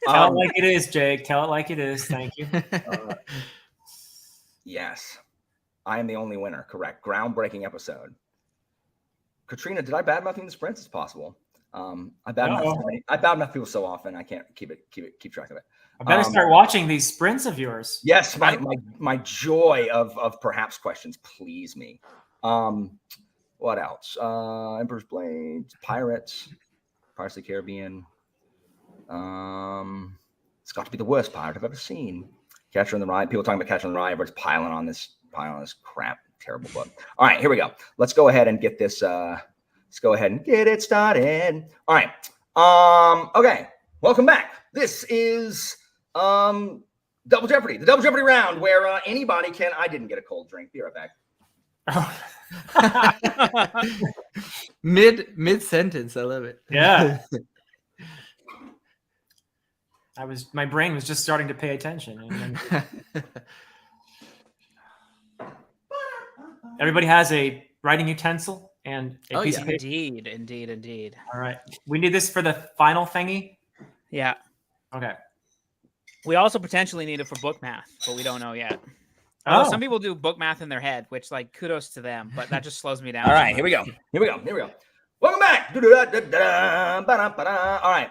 Tell it like it is, Jake. Tell it like it is. Thank you. Yes, I am the only winner. Correct. Groundbreaking episode. Katrina, did I badmouth you in the sprints? It's possible. I badmouth people so often I can't keep track of it. I better start watching these sprints of yours. Yes, my joy of perhaps questions please me. What else? Emperor's Blades, Pirates of the Caribbean. It's got to be the worst pirate I've ever seen. Catcher in the Rye. People talking about Catcher in the Rye. Everybody's piling on this crap. Terrible book. All right, here we go. Let's go ahead and get this. Let's go ahead and get it started. All right. Okay. Welcome back. This is Double Jeopardy, the Double Jeopardy round, where anybody can. I didn't get a cold drink. Be right back. mid sentence. I love it. Yeah. My brain was just starting to pay attention. And then... Everybody has a writing utensil and a piece of paper. Indeed. All right. We need this for the final thingy? Yeah. Okay. We also potentially need it for book math, but we don't know yet. Although some people do book math in their head, which, like, kudos to them, but that just slows me down. All right, here we go. Welcome back. All right.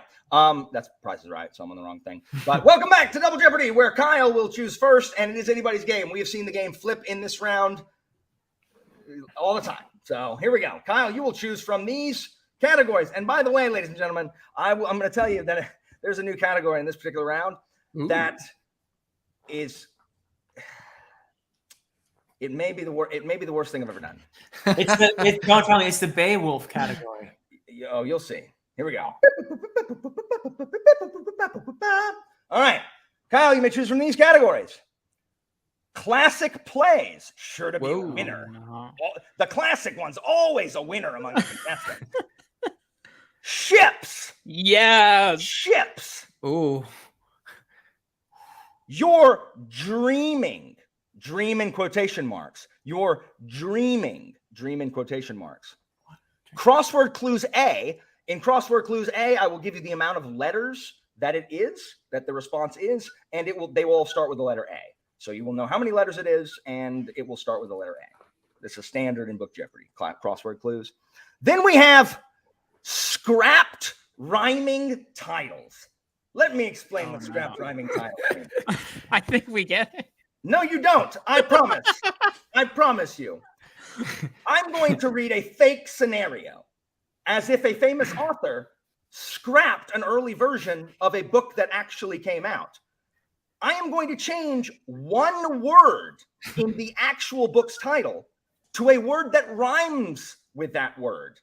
That's Price is Right, so I'm on the wrong thing. But welcome back to Double Jeopardy, where Kyle will choose first, and it is anybody's game. We have seen the game flip in this round all the time. So here we go. Kyle, you will choose from these categories. And by the way, ladies and gentlemen, I'm going to tell you that there's a new category in this particular round that is. It may be the worst thing I've ever done. Don't tell me it's the Beowulf category. Oh, you'll see. Here we go. All right, Kyle, you may choose from these categories. Classic plays, sure to be a winner. No. The classic one's always a winner among the contestants. Ships. Yes. Ships. Ooh. You're dreaming. Dream in quotation marks. You're dreaming. Dream in quotation marks. Crossword Clues A. In Crossword Clues A, I will give you the amount of letters that the response is, and they will all start with the letter A. So you will know how many letters it is, and it will start with the letter A. This is standard in Book Jeopardy, Crossword Clues. Then we have scrapped rhyming titles. Let me explain what scrapped rhyming titles mean. I think we get it. No, you don't. I promise. I promise you. I'm going to read a fake scenario as if a famous author scrapped an early version of a book that actually came out. I am going to change one word in the actual book's title to a word that rhymes with that word.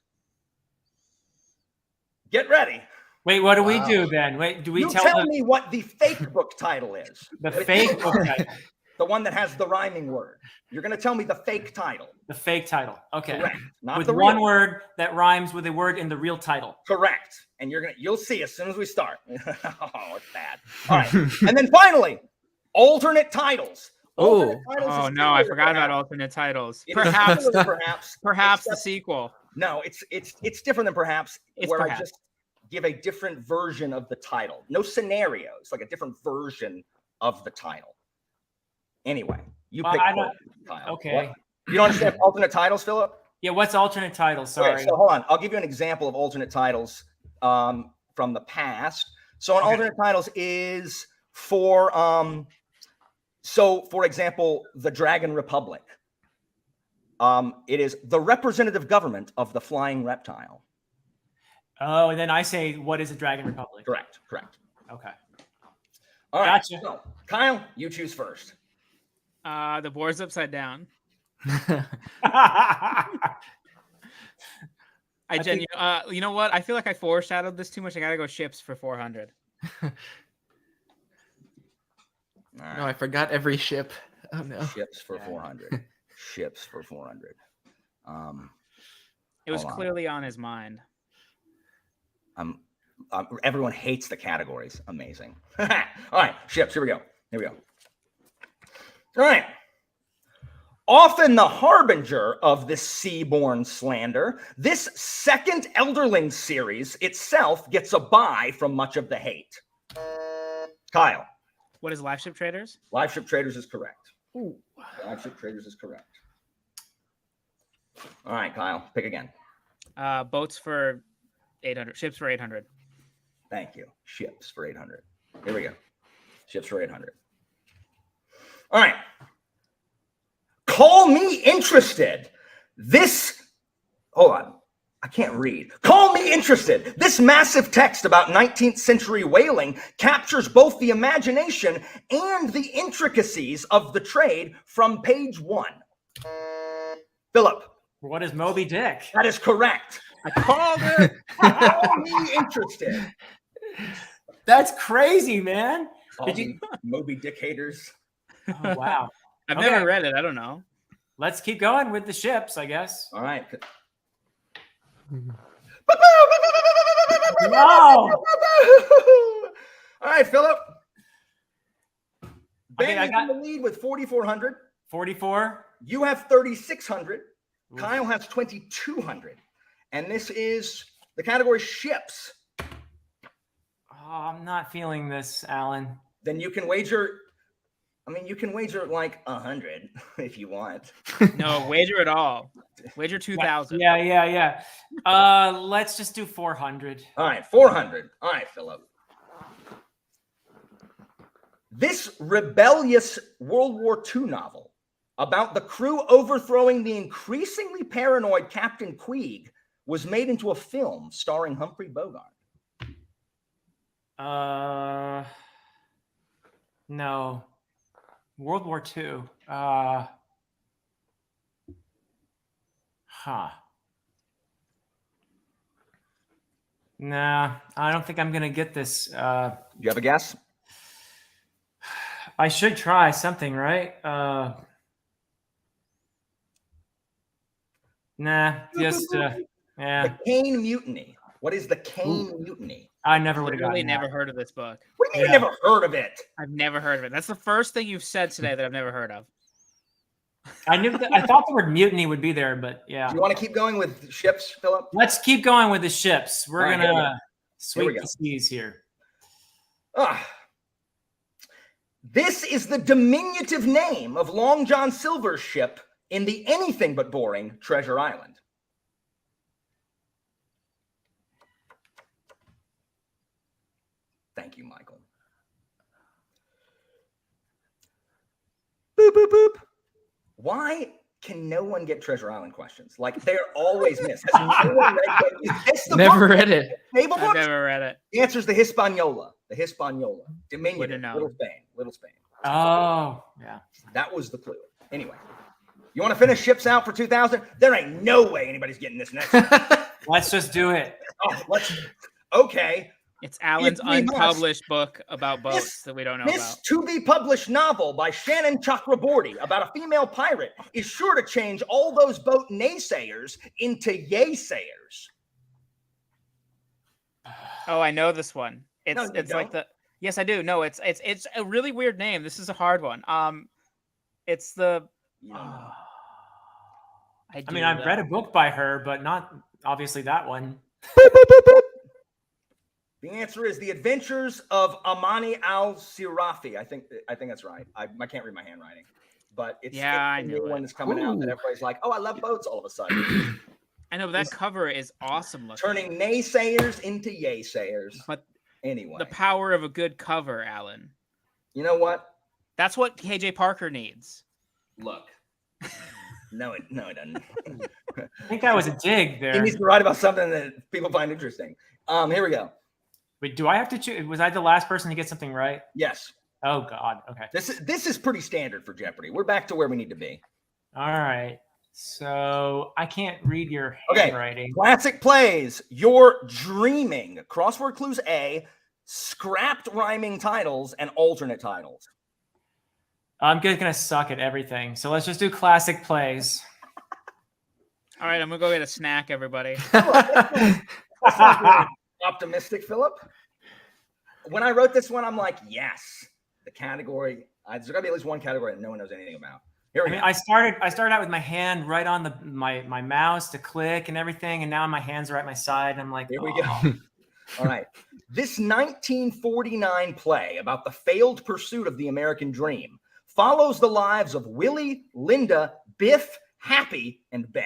Get ready. Wait, what do we do then? Wait, do we tell me what the fake book title is? The fake book title. The one that has the rhyming word. You're going to tell me the fake title. The fake title. Okay. Correct. Not with the one real word that rhymes with a word in the real title. Correct. And you'll see as soon as we start. Oh, it's bad. All right. And then finally, alternate titles. Oh no, I forgot about alternate titles. Perhaps the sequel. No, it's different than perhaps. I just give a different version of the title. No scenarios, like a different version of the title. Anyway, you pick Kyle. Okay. What? You don't understand alternate titles, Philip? Yeah, what's alternate titles? Sorry. Okay, so hold on. I'll give you an example of alternate titles from the past. So an alternate titles is for for example, the Dragon Republic. It is the representative government of the flying reptile. Oh, and then I say, what is a Dragon Republic? Correct. Okay. All right. Gotcha. So, Kyle, you choose first. The board's upside down. You know what? I feel like I foreshadowed this too much. I gotta go ships for 400. No, I forgot every ship. Oh no. Ships for 400. Ships for 400. It was clearly on his mind. Everyone hates the categories. Amazing. All right, ships. Here we go. All right. Often the harbinger of this seaborne slander, this second Elderling series itself gets a buy from much of the hate. Kyle. What is Live Ship Traders? Live Ship Traders is correct. Ooh. Live Ship Traders is correct. All right, Kyle, pick again. Boats for 800. Ships for 800. Thank you. Ships for 800. Here we go. Ships for 800. All right. Call me interested. Hold on. I can't read. Call me interested. This massive text about 19th century whaling captures both the imagination and the intricacies of the trade from page 1. Philip. What is Moby Dick? That is correct. I called it. Call me interested. That's crazy, man. Did you Moby Dick haters? Oh, wow. I've never read it. I don't know. Let's keep going with the ships, I guess. All right. No. All right, Philip. Ben Okay, is in the lead with 4,400. 44. You have 3,600. Kyle has 2,200. And this is the category ships. Oh, I'm not feeling this, Alan. Then you can wager. You can wager like 100 if you want. No, wager at all. Wager 2,000. Yeah. Let's just do 400. All right, 400. All right, Philip. This rebellious World War II novel about the crew overthrowing the increasingly paranoid Captain Queeg was made into a film starring Humphrey Bogart. No. World War II. Nah, I don't think I'm gonna get this. You have a guess? I should try something, right? Nah, just yeah. The Caine Mutiny. What is the Caine Mutiny? I never would have Really gotten never heard of this book. What do you mean you never heard of it? I've never heard of it. That's the first thing you've said today that I've never heard of. I thought the word mutiny would be there, but yeah. Do you want to keep going with ships, Philip? Let's keep going with the ships. We're All right, gonna here we sweep go. the seas here. This is the diminutive name of Long John Silver's ship in the anything but boring Treasure Island. Thank you, Michael. Boop, boop, boop. Why can no one get Treasure Island questions? Like, they're always missed. Has no one read them? Is this the Never book? read it. Fable I've books? never read it. The answer is the Hispaniola. The Hispaniola. Diminutive. Wouldn't know. Little Spain. Little Spain. Oh, yeah. That was the clue. Anyway, you want to finish ships out for 2,000? There ain't no way anybody's getting this next one. Let's just do it. Okay. It's Alan's If we must. unpublished book about boats that we don't know This about. to-be-published novel by Shannon Chakraborty about a female pirate is sure to change all those boat naysayers into yay-sayers. Oh, I know this one. It's No, you it's like don't. the yes, I do. No, it's a really weird name. This is a hard one. It's the. You don't know. I mean, I've read a book by her, but not obviously that one. The answer is The Adventures of Amani al-Sirafi. I think that's right. I can't read my handwriting, but it's I the knew new one it. that's coming out that everybody's like, oh, I love boats all of a sudden. I know, but that cover is awesome looking. Turning naysayers into yay-sayers. But Anyway, the power of a good cover, Alan. you know what? That's what KJ Parker needs. Look. No, it doesn't. I think that was a dig He there. needs to write about something that people find interesting. Here we go. Wait, do I have to choose? Was I the last person to get something right? Yes. Oh God. Okay. This is pretty standard for Jeopardy. We're back to where we need to be. All right. So I can't read your Okay. handwriting. Classic plays. You're dreaming. Crossword Clues A. Scrapped rhyming titles and alternate titles. I'm just gonna suck at everything. So let's just do classic plays. All right, I'm gonna go get a snack, everybody. Optimistic, Philip. When I wrote this one, I'm like, yes, the category. There's got to be at least one category that no one knows anything about. Here we go. I started out with my hand right on my mouse to click and everything, and now my hands are at my side. And I'm like, Here we oh. go. All right. This 1949 play about the failed pursuit of the American dream follows the lives of Willie, Linda, Biff, Happy, and Ben.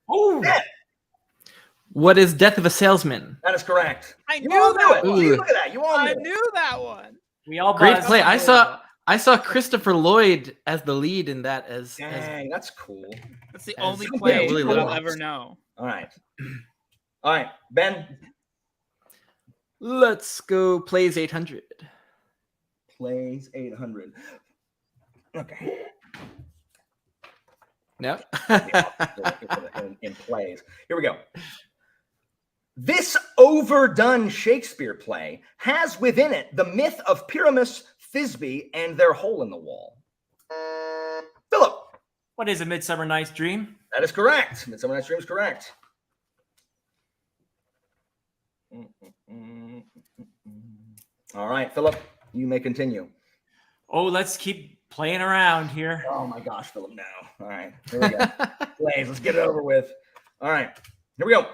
Oh, Ben. What is Death of a Salesman? That is correct. I You knew all that knew it. one. See, look at that. You all knew I it. knew that one. we all Great buzzed. play. I saw Christopher Lloyd as the lead in that as Dang, that's cool. That's the As only yeah, play Willie that I'll Lewis. ever know. All right. All right, Ben. Let's go plays 800. Plays 800. Okay. No. in plays. Here we go. This overdone Shakespeare play has within it the myth of Pyramus, Thisbe, and their hole in the wall. Philip. What is A Midsummer Night's Dream? That is correct. Midsummer Night's Dream is correct. All right, Philip, you may continue. Oh, let's keep playing around here. Oh my gosh, Philip, no. All right, here we go. Plays, let's get it over with. All right, here we go.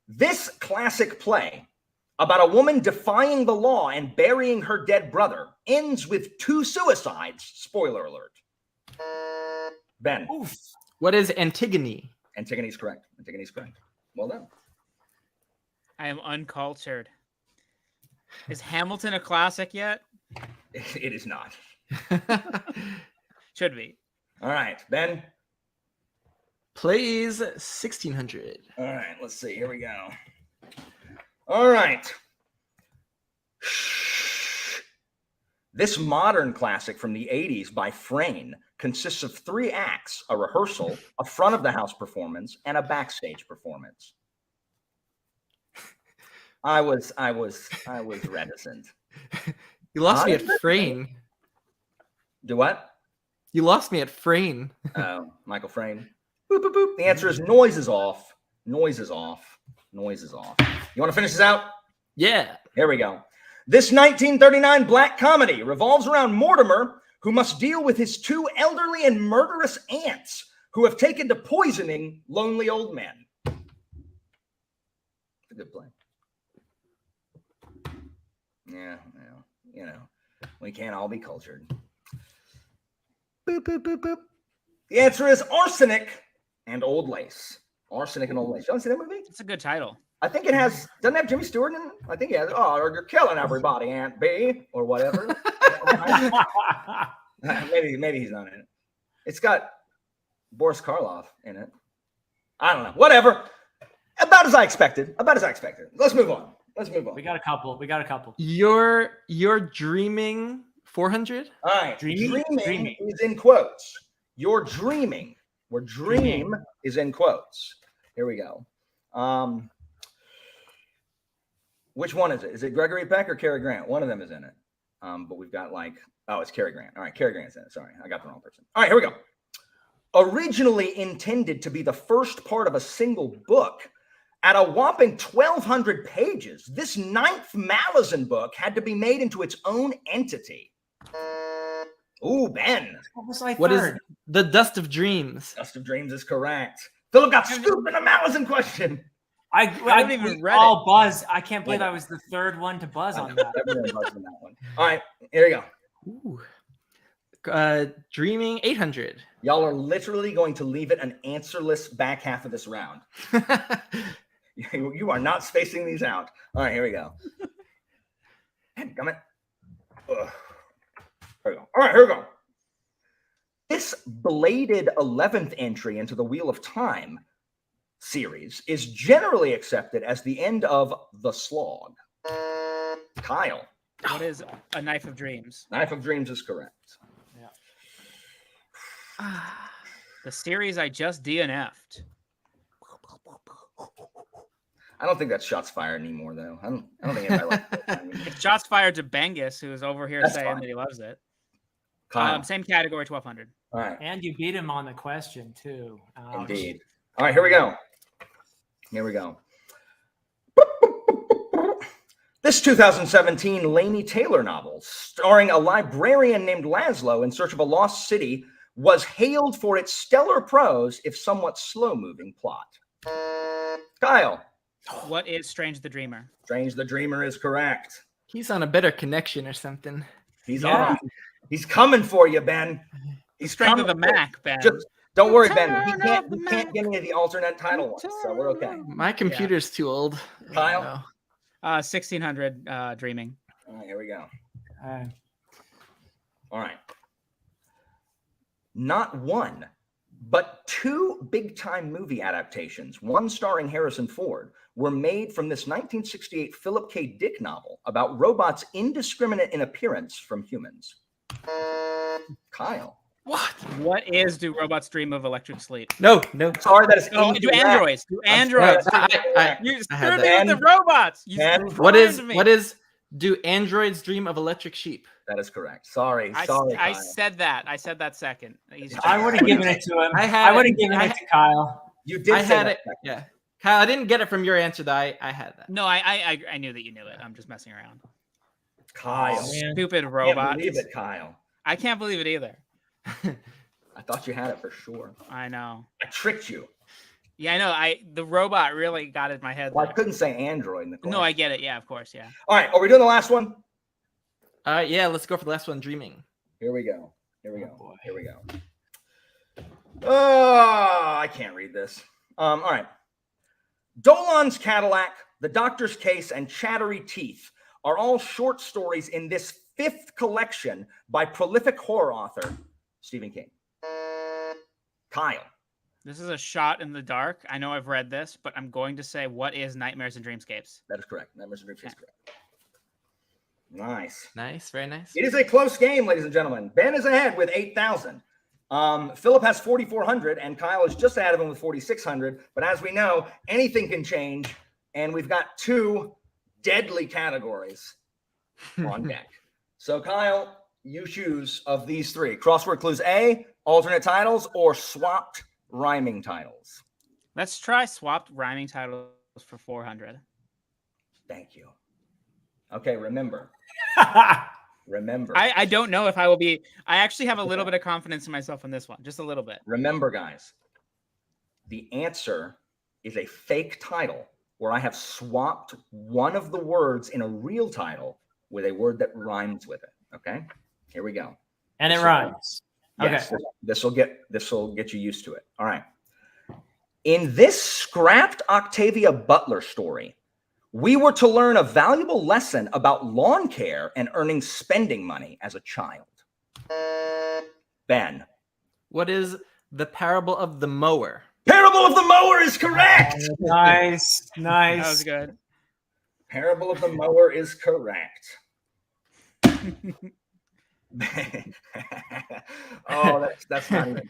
This classic play about a woman defying the law and burying her dead brother ends with 2 suicides. Spoiler alert. Ben. Oof. What is Antigone? Antigone's correct. Antigone's correct. Well done. I am uncultured. Is Hamilton a classic yet? It is not. Should be. All right, Ben. Plays 1600. All right, let's see. Here we go. All right. This modern classic from the 80s by Frayne consists of 3 acts: a rehearsal, a front of the house performance, and a backstage performance. I was reticent. You lost me at Frayne. Do what? You lost me at Frayne. Oh, Michael Frayne. Boop, boop, boop. The answer is noise is off. Noise is off. Noise is off. You want to finish this out? Yeah. Here we go. This 1939 black comedy revolves around Mortimer, who must deal with his 2 elderly and murderous aunts who have taken to poisoning lonely old men. It's a good play. Yeah, well, you know, we can't all be cultured. Boop, boop, boop, boop. The answer is Arsenic and Old Lace. Arsenic and Old Lace. You want to see that movie? It's a good title. I think it has, doesn't it have Jimmy Stewart in it? I think he has, oh, or you're killing everybody, Aunt B, or whatever. maybe he's not in it. It's got Boris Karloff in it. I don't know. Whatever. About as I expected. Let's move on. We got a couple. You're dreaming 400? All right. Dreaming. Is in quotes. You're dreaming. Where dream is in quotes. Here we go. Which one is it? Is it Gregory Peck or Cary Grant? One of them is in it. But we've got it's Cary Grant. All right, Cary Grant's in it. Sorry, I got the wrong person. All right, here we go. Originally intended to be the first part of a single book, at a whopping 1,200 pages, this 9th Malazan book had to be made into its own entity. Ooh, Ben. What is The Dust of Dreams? Dust of Dreams is correct. Philip got scooped in a Malazan question. I haven't even read all buzzed. I can't believe I was the 3rd one to buzz on that. Everyone buzzed on that one. All right, here we go. Ooh. Dreaming 800. Y'all are literally going to leave it an answerless back half of this round. You are not spacing these out. All right, here we go. Come in. Here we go. All right, here we go. This bladed 11th entry into the Wheel of Time series is generally accepted as the end of The Slog. Kyle. What is A Knife of Dreams? Knife of Dreams is correct. The series I just DNF'd. I don't think that's shots fired anymore, though. I don't think anybody likes that anymore. It's shots fired to Bengus, who's over here That's saying fine. that he loves it. Kyle. Same category, 1,200. All right. And you beat him on the question, too. Ouch. Indeed. All right, here we go. This 2017 Laini Taylor novel, starring a librarian named Laszlo in search of a lost city, was hailed for its stellar prose, if somewhat slow-moving plot. Kyle. What is Strange the Dreamer? Strange the Dreamer is correct. He's on a better connection or something. He's Yeah. on. He's coming for you, Ben. The Strength of the coming for you. Mac, Ben. Just don't worry, Ben. Turn He of the can't get any of the alternate title ones, so we're okay. My computer's too old. Kyle? Oh, no. 1600 Dreaming. All right, here we go. Uh, All right. Not one, but two big-time movie adaptations, one starring Harrison Ford, were made from this 1968 Philip K. Dick novel about robots indiscriminate in appearance from humans. Kyle. What is Do Robots Dream of Electric Sleep? No. Sorry, that is Oh, do incorrect. androids. Do androids. You I had screwed me that. with the robots. You And What ruined me. is Do Androids Dream of Electric Sheep? That is correct. Sorry, I Kyle. said that. I said that second. I would have given it to him. I would have given it to Kyle. You did I say had that it. second. Yeah. Kyle, I didn't get it from your answer, though. I had that. No, I knew that you knew it. I'm just messing around. Kyle. Stupid I can't robots. believe it, Kyle. I can't believe it either. I thought you had it for sure. I know. I tricked you. Yeah, I know. The robot really got in my head. Well, I there. couldn't say Android in the question. No, I get it. Yeah, of course. Yeah. All right, are we doing the last one? Yeah, let's go for the last one, Dreaming. Here we go. Here we go. boy. Here we go. Oh, I can't read this. All right. Dolan's Cadillac, The Doctor's Case, and Chattery Teeth are all short stories in this fifth collection by prolific horror author Stephen King. Kyle. This is a shot in the dark. I know I've read this, but I'm going to say, what is Nightmares and Dreamscapes? That is correct. Nightmares and Dreamscapes is correct. Nice. Nice, very nice. It is a close game, ladies and gentlemen. Ben is ahead with 8,000. Philip has 4,400, and Kyle is just ahead of him with 4,600. But as we know, anything can change, and we've got two deadly categories on deck. So, Kyle, you choose of these three: Crossword Clues A, alternate titles, or swapped rhyming titles. Let's try swapped rhyming titles for 400. Thank you. Okay, remember. Remember. I don't know if I will be. I actually have a little bit of confidence in myself on this one, just a little bit. Remember, guys, the answer is a fake title where I have swapped one of the words in a real title with a word that rhymes with it. Okay, here we go. And it rhymes. Yes, Okay. this will get you used to it. All right. In this scrapped Octavia Butler story, we were to learn a valuable lesson about lawn care and earning spending money as a child. Ben. What is The Parable of the Mower? Parable of the Mower is correct. Nice. That was good. Parable of the Mower is correct. Oh, that's not even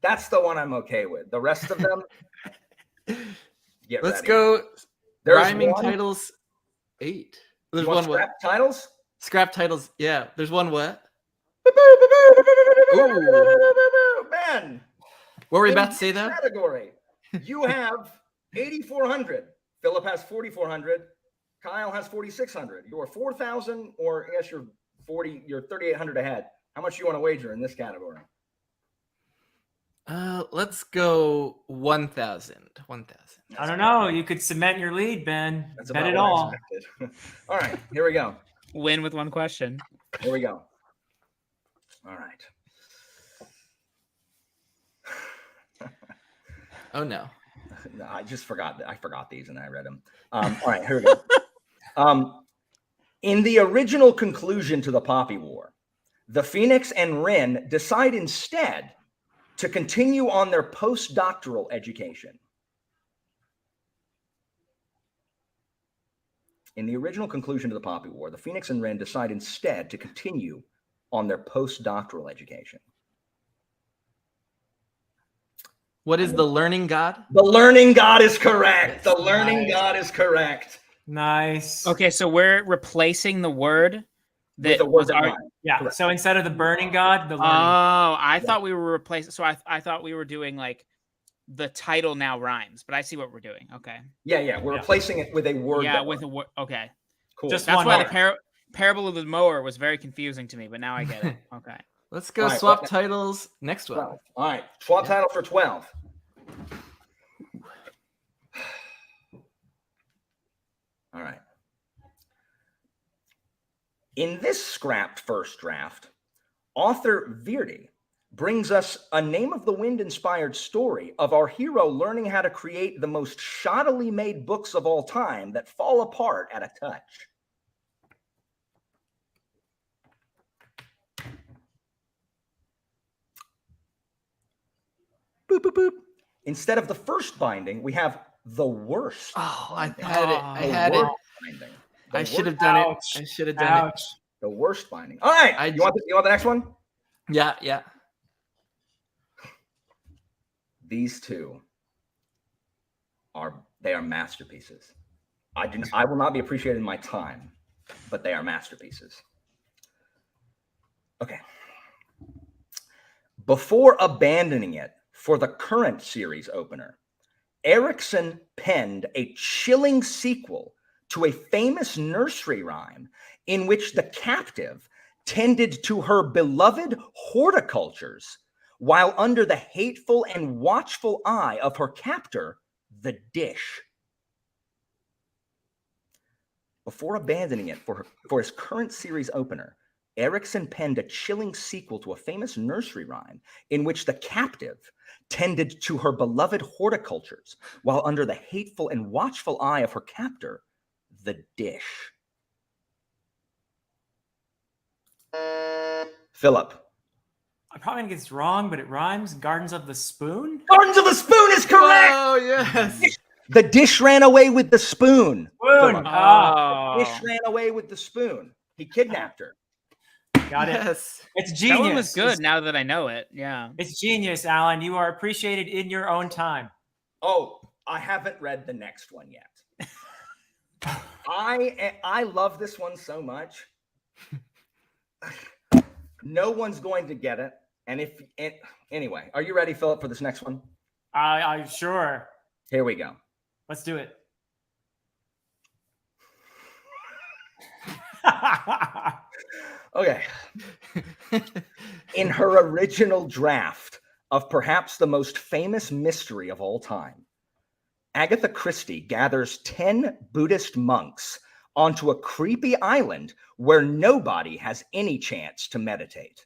that's the one I'm okay with. The rest of them, get Let's ready. go. There's Rhyming one. titles 8. There's You want one what? scrap titles. Scrap titles. Yeah, there's one what? Ben, What were we in about to say this though? category, you have 8,400. Philip has 4,400. Kyle has 4,600. You're 4,000, or I guess you're 3,800 ahead. How much do you want to wager in this category? Let's go 1,000. 1,000. I don't know. You could cement your lead, Ben. That's Bet about it what I all. expected. All right, here we go. Win with one question. Here we go. All right. Oh no. No, I just forgot. I forgot these and I read them. All right, here we go. In the original conclusion to the Poppy War, the Phoenix and Wren decide instead to continue on their postdoctoral education. In the original conclusion to the Poppy War, the Phoenix and Wren decide instead to continue on their postdoctoral education. What is the Learning God? The Learning God is correct. The Nice. Learning God is correct. Nice. Okay, so we're replacing the word With that the word was that our. rhymes. Yeah. Correct. So instead of the burning god, the learning. Oh, I thought we were replacing. So I thought we were doing like the title now rhymes, but I see what we're doing. Okay. Yeah. We're Yeah. replacing it with a word. Yeah, that with a rhymes. word. Okay. Cool. Just That's one why word. the parable of the mower was very confusing to me, but now I get it. Okay. Let's go All right, swap what- titles. Next one. 12. All right. Swap title for 12. All right. In this scrapped first draft, author Verdi brings us a Name of the Wind inspired story of our hero learning how to create the most shoddily made books of all time that fall apart at a touch. Boop, boop, boop. Instead of the first binding, we have the worst. Oh, I binding. had it. I The had it. worst binding. The I should have worst- done it. Ouch. I should have done Ouch. The worst binding. All right. You want the next one? it. Yeah, yeah. These two are masterpieces. I will not be appreciated in my time, but they are masterpieces. Okay. Before abandoning it for the current series opener, Erickson penned a chilling sequel to a famous nursery rhyme in which the captive tended to her beloved horticultures while under the hateful and watchful eye of her captor, the dish. Before abandoning it for his current series opener, Erickson penned a chilling sequel to a famous nursery rhyme in which the captive tended to her beloved horticultures while under the hateful and watchful eye of her captor, the dish. Philip. I'm probably gonna get this wrong, but it rhymes. Gardens of the Spoon. Gardens of the Spoon is correct. Oh, yes. The dish ran away with the spoon. Spoon. Philip. Ah, The dish ran away with the spoon. He kidnapped her. got it. Yes. It's genius. That one was good now that I know it. Yeah. It's genius, Alan. You are appreciated in your own time. Oh, I haven't read the next one yet. I love this one so much. No one's going to get it. And anyway, are you ready, Philip, for this next one? I'm sure. Here we go. Let's do it. Okay. In her original draft of perhaps the most famous mystery of all time, Agatha Christie gathers 10 Buddhist monks onto a creepy island where nobody has any chance to meditate.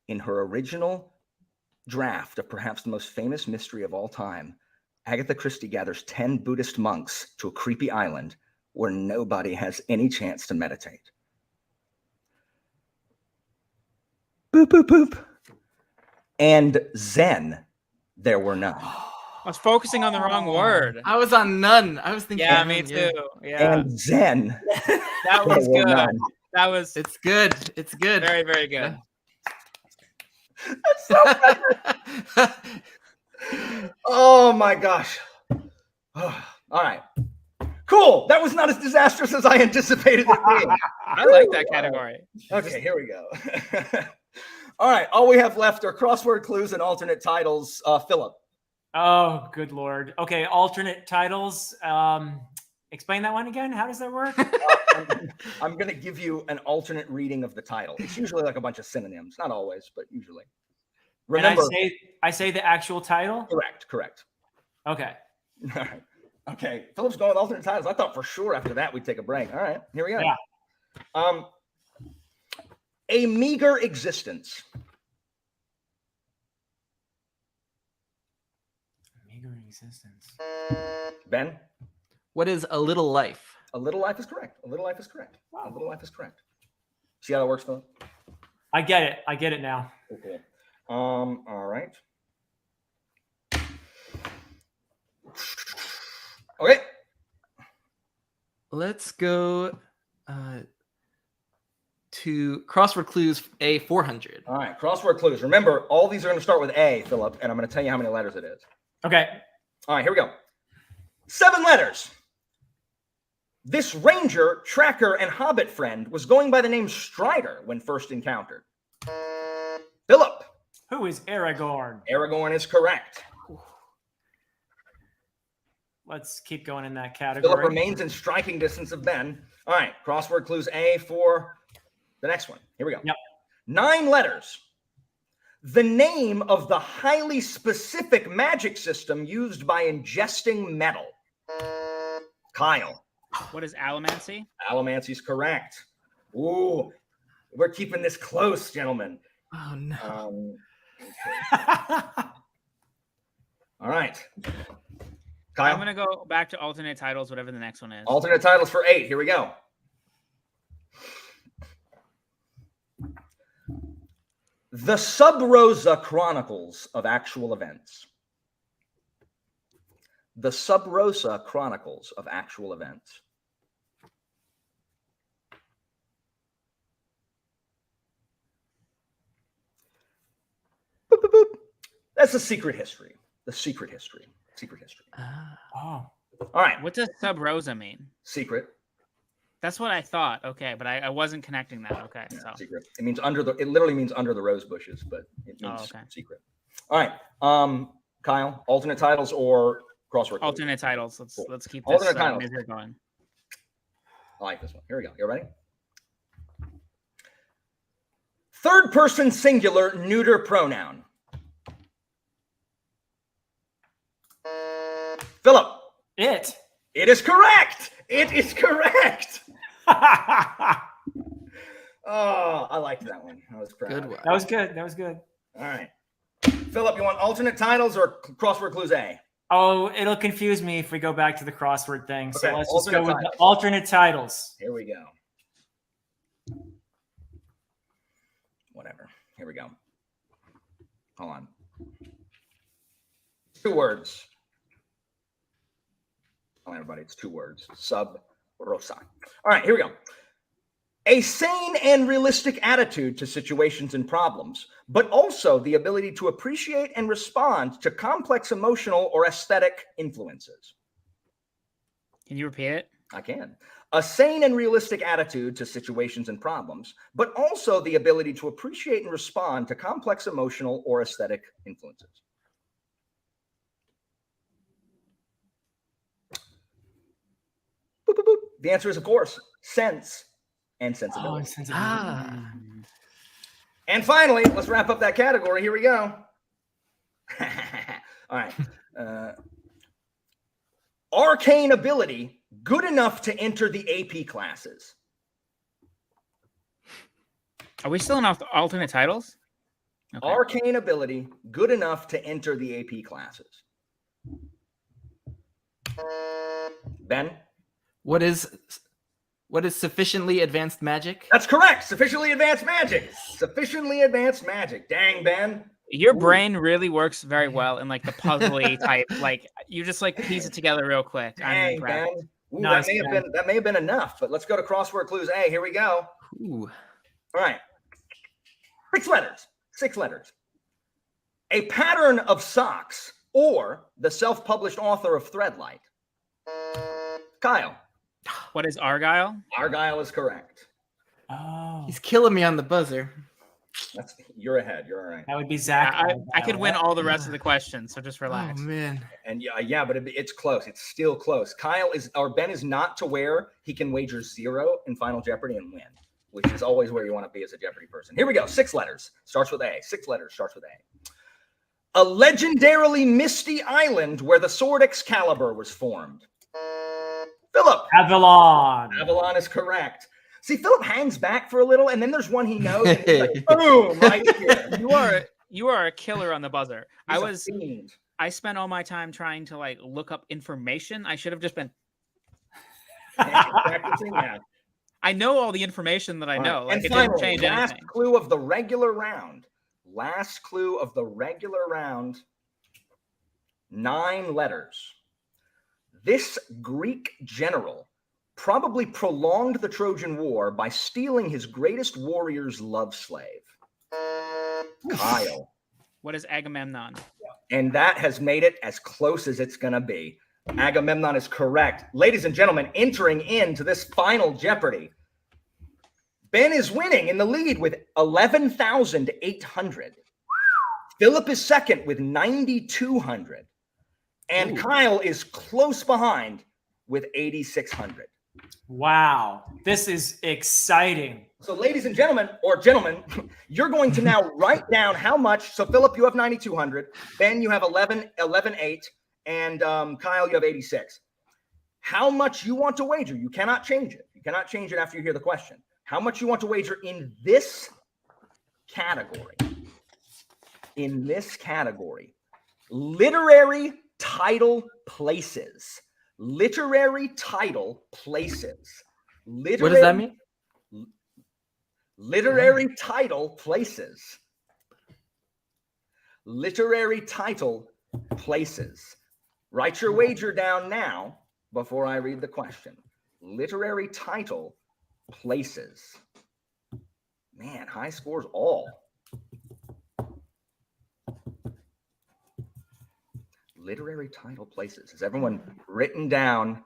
In her original draft of perhaps the most famous mystery of all time, Agatha Christie gathers 10 Buddhist monks to a creepy island where nobody has any chance to meditate. Boop, boop, boop. And Zen, there were none. I was focusing on the wrong word. I was on none. I was thinking. Yeah, me too. Yeah, And Zen, that was there were good. none. That was It's good. It's good. very, very good. Oh my gosh. All right. Cool. That was not as disastrous as I anticipated it being. I like that category. Okay, here we go. All right. All we have left are crossword clues and alternate titles. Philip. Oh, good Lord. Okay, alternate titles. Explain that one again. How does that work? I'm going to give you an alternate reading of the title. It's usually like a bunch of synonyms. Not always, but usually. Remember, And I say the actual title? correct. Okay. All right. Okay. Philip's going with alternate titles. I thought for sure after that we'd take a break. All right. Here we go. Yeah. A meager existence. Meager existence. Ben? What is a little life? A little life is correct. A little life is correct. A little life is correct. See how that works, Philip? I get it. I get it now. Okay. All right. Okay. Let's go to crossword clues A400. All right. Crossword clues. Remember, all these are going to start with A, Philip, and I'm going to tell you how many letters it is. Okay. All right. Here we go. 7 letters. This ranger, tracker, and hobbit friend was going by the name Strider when first encountered. Philip. Who is Aragorn? Aragorn is correct. Let's keep going in that Philip category. remains in striking distance of Ben. All right. Crossword clues A for the next one. Here we go. Yep. 9 letters. The name of the highly specific magic system used by ingesting metal. Kyle. What is allomancy? Allomancy's correct. Ooh, we're keeping this close, gentlemen. Oh no. All right. Kyle. I'm gonna go back to alternate titles, whatever the next one is. Alternate titles for 8. Here we go. The Sub Rosa Chronicles of Actual Events. The Sub Rosa Chronicles of Actual Events. Boop, boop, boop. That's a secret history. The secret history. Secret history. Oh. All right. What does sub rosa mean? Secret. That's what I thought. Okay, but I wasn't connecting that. Okay, Yeah, so secret. It means under the. It literally means under the rose bushes, but it means secret. All right. Kyle, alternate titles or crossword? alternate titles. Let's keep this Alternate titles. misery going. I like this one. Here we go. You ready? Third person singular neuter pronoun. Philip. It. It is correct. It is correct. Oh, I liked that one. I was proud. Good one. That was good. That was good. All right. Philip, you want alternate titles or crossword clues A? Oh, it'll confuse me if we go back to the crossword thing. So Okay, let's just go with the titles. alternate titles. Here we go. Whatever. Here we go. Hold on. 2 words. Hold on, everybody. It's 2 words. Sub rosa. All right, here we go. A sane and realistic attitude to situations and problems, but also the ability to appreciate and respond to complex emotional or aesthetic influences. Can you repeat it? I can. A sane and realistic attitude to situations and problems, but also the ability to appreciate and respond to complex emotional or aesthetic influences. Boop, boop, boop. The answer is, of course, sense and sensibility. Ah. And finally, let's wrap up that category. Here we go. All right. Arcane ability, good enough to enter the AP classes. Are we still in alternate titles? Okay. Arcane ability, good enough to enter the AP classes. Ben? What is sufficiently advanced magic? That's correct. Sufficiently advanced magic. Sufficiently advanced magic. Dang, Ben. Your brain really works very well in like the puzzly type. Like you just like piece it together real quick. I'm Dang, impressed. Ben. Ooh, Nice, that may have been enough, but let's go to crossword clues A. Here we go. Ooh. All right. 6 letters. 6 letters. A pattern of socks or the self-published author of Threadlight. Kyle. What is Argyle? Argyle is correct. Oh, He's killing me on the buzzer. You're ahead. You're all right. that would be Zach. I could win all the rest of the questions, so just relax. Oh man. And yeah, but it's close. It's still close. Ben is not to where he can wager 0 in Final Jeopardy and win, which is always where you want to be as a Jeopardy person. Here we go. 6 letters. Starts with A. 6 letters. Starts with A. A legendarily misty island where the sword Excalibur was formed. Philip. Avalon. Avalon is correct. See, Philip hangs back for a little, and then there's one he knows. And he's like, boom, right here. You are a killer on the buzzer. He's a fiend. I spent all my time trying to like look up information. I should have just been practicing. Yeah. I know all the information that I know. Like And it finally, didn't change last anything. clue of the regular round. Last clue of the regular round. 9 letters. This Greek general probably prolonged the Trojan War by stealing his greatest warrior's love slave. Kyle. What is Agamemnon? And that has made it as close as it's going to be. Agamemnon is correct. Ladies and gentlemen, entering into this final Jeopardy, Ben is winning in the lead with 11,800. Philip is second with 9,200. And Kyle is close behind with 8,600. Wow, this is exciting. So, ladies and gentlemen, or gentlemen, you're going to now write down how much. So, Philip, you have 9,200. Ben, you have 11,8. And Kyle, you have 86. How much you want to wager? You cannot change it. You cannot change it after you hear the question. How much you want to wager in this category? In this category, literary title places. Literary title places. What does that mean? Literary title places. Literary title places. Write your wager down now before I read the question. Literary title places. Man, high scores all. Literary title places. Has everyone written down?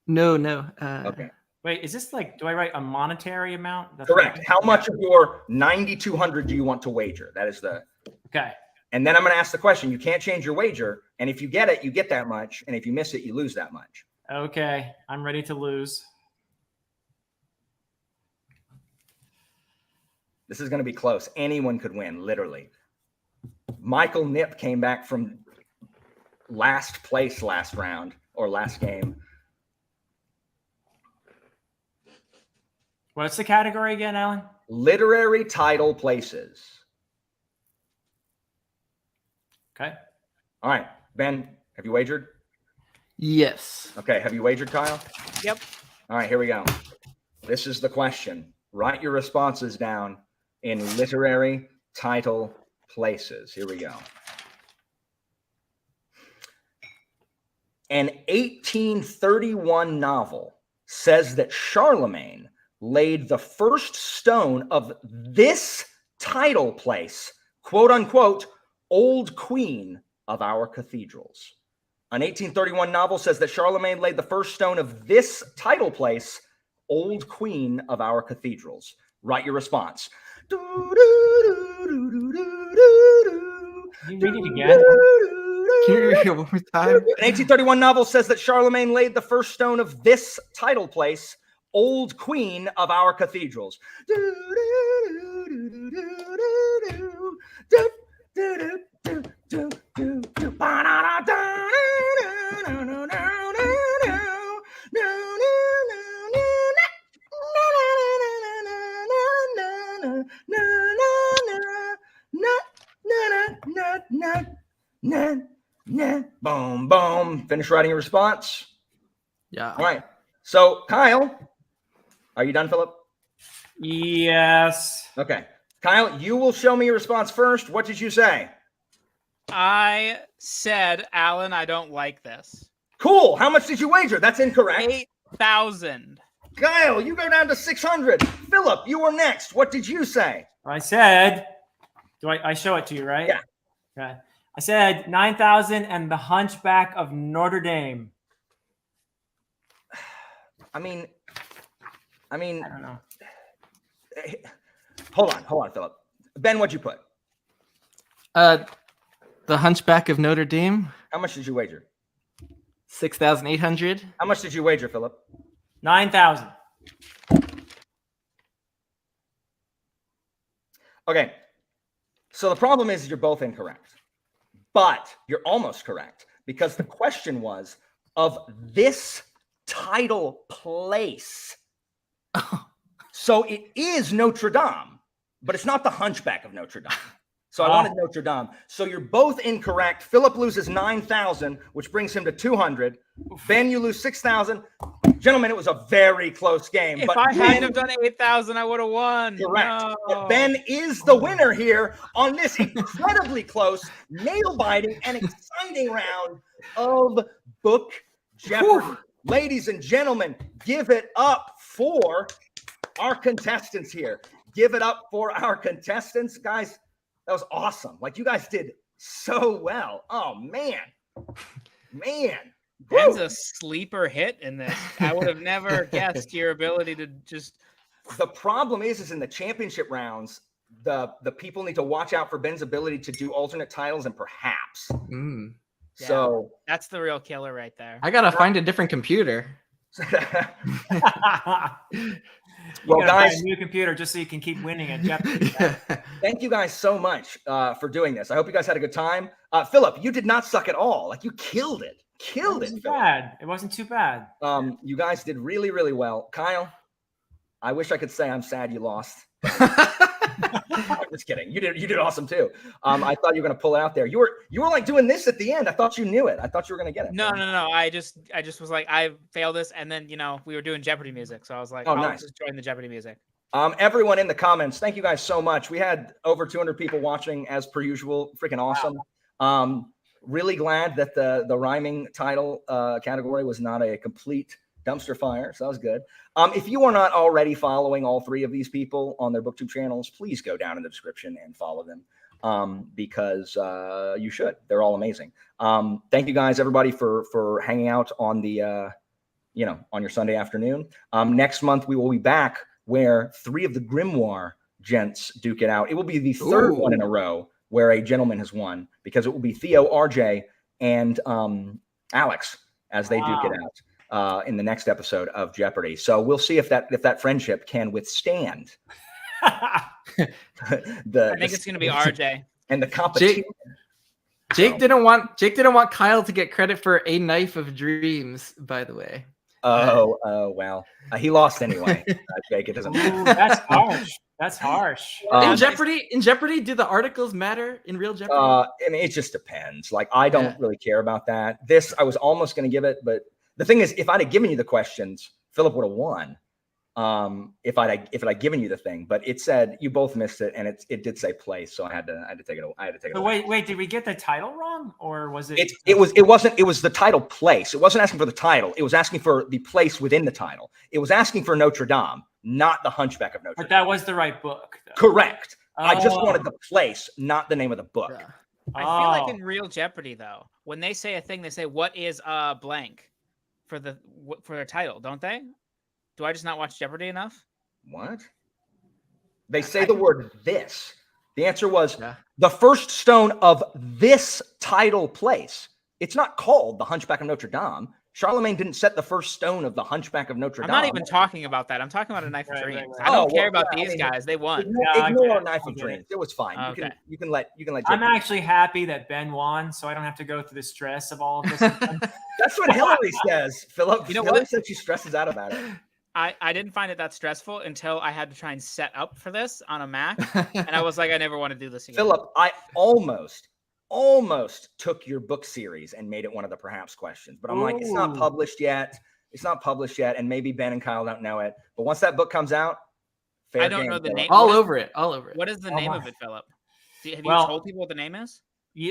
No. Okay. Wait, is this like, do I write a monetary amount? That's Correct. right. How much of your 9,200 do you want to wager? That is the. Okay. And then I'm going to ask the question. You can't change your wager. And if you get it, you get that much. And if you miss it, you lose that much. Okay. I'm ready to lose. This is going to be close. Anyone could win, literally. Michael Nip came back from last place last round or last game. What's the category again, Alan? Literary title places. Okay. All right. Ben, have you wagered? Yes. Okay. Have you wagered, Kyle? Yep. All right. Here we go. This is the question. Write your responses down in literary title places. Here we go. An 1831 novel says that Charlemagne laid the first stone of this title place, quote unquote, old queen of our cathedrals. An 1831 novel says that Charlemagne laid the first stone of this title place, old queen of our cathedrals. Write your response. Can you read it again? Can you read it one more time? An 1831 novel says that Charlemagne laid the first stone of this title place, old queen of our cathedrals. Boom, boom. Finish writing your response. Yeah. All right. So, Kyle, are you done, Philip? Yes. Okay. Kyle, you will show me your response first. What did you say? I said, Alan, I don't like this. Cool. How much did you wager? That's incorrect. 8,000. Kyle, you go down to 600. Philip, you were next. What did you say? I said, I show it to you, right? Yeah. Okay. I said 9,000 and the Hunchback of Notre Dame. I mean, I don't know. hold on, Philip. Ben, what'd you put? The Hunchback of Notre Dame, How much did you wager? 6,800. How much did you wager, Philip? 9,000. Okay. So the problem is you're both incorrect, but you're almost correct because the question was of this title place. So it is Notre Dame, but it's not the Hunchback of Notre Dame. So I wanted Notre Dame. So you're both incorrect. Philip loses 9,000, which brings him to 200. Ben, you lose 6,000. Gentlemen, it was a very close game. If but I Ben, hadn't have done 8,000, I would have won. correct. No. But Ben is the winner here on this incredibly close, nail-biting, and exciting round of Book Jeopardy. Whew. Ladies and gentlemen, give it up for our contestants here. Give it up for our contestants. Guys, that was awesome. Like, you guys did so well. Oh, man. Ben's Woo. a sleeper hit in this. I would have never guessed your ability to just. The problem is in the championship rounds, the people need to watch out for Ben's ability to do alternate titles and perhaps. Mm. So That's the real killer right there. I gotta find a different computer. Well, guys, buy a new computer just so you can keep winning at Jeopardy. thank you guys so much for doing this. I hope you guys had a good time. Philip, you did not suck at all. Like, you killed it. It wasn't bad. It wasn't too bad. You guys did really, really well. Kyle, I wish I could say I'm sad you lost. I'm just kidding. You did awesome too. I thought you were gonna pull it out there. You were like doing this at the end. I thought you knew it. I thought you were gonna get it. No. I just was like, I failed this, and then we were doing Jeopardy music, so I was like, I'll nice. just join the Jeopardy music. Everyone in the comments, thank you guys so much. We had over 200 people watching as per usual. Freaking awesome. Wow. Really glad that the rhyming title category was not a complete dumpster fire. So that was good. If you are not already following all three of these people on their BookTube channels, please go down in the description and follow them because you should. They're all amazing. Thank you guys, everybody, for hanging out on the on your Sunday afternoon. Next month we will be back where three of the Grimoire gents duke it out. It will be the third one in a row where a gentleman has won, because it will be Theo, RJ, and Alex as they duke it out in the next episode of Jeopardy. So we'll see if that friendship can withstand I think it's going to be RJ and the competition. Jake didn't want Kyle to get credit for A Knife of Dreams, by the way. Oh, well, he lost anyway. Jake, it doesn't matter. That's harsh. That's harsh. In Jeopardy, do the articles matter in real Jeopardy? I mean, it just depends. Like, I don't really care about that. This, I was almost going to give it, but the thing is, if I'd have given you the questions, Philip would have won. If I'd given you the thing, but it said you both missed it, and it did say place, so I had to take it. I had to take it. Wait, did we get the title wrong, or was it? It was the title place. It wasn't asking for the title. It was asking for the place within the title. It was asking for Notre Dame, not the Hunchback of Notre Dame. But that was the right book, though. Correct. I just wanted the place, not the name of the book. Yeah. I feel like in real Jeopardy, though, when they say a thing, they say, "What is blank?" for their title, don't they? Do I just not watch Jeopardy enough? What? They say the word this. The answer was the first stone of this title place. It's not called the Hunchback of Notre Dame. Charlemagne didn't set the first stone of the Hunchback of Notre Dame. I'm not even talking about that. I'm talking about A Knife of Dreams. I don't care about these guys. They won. Ignore Knife of Dreams. It was fine. Okay. You can let I'm actually happy that Ben won, so I don't have to go through the stress of all of this. That's what Hillary says, Philip. Hillary said she stresses out about it. I didn't find it that stressful until I had to try and set up for this on a Mac, and I was like, I never want to do this again. Philip, I almost took your book series and made it one of the perhaps questions, but I'm like, it's not published yet. And maybe Ben and Kyle don't know it. But once that book comes out, I don't know the name. All over it. What is the name of it, Philip? Have you told people what the name is?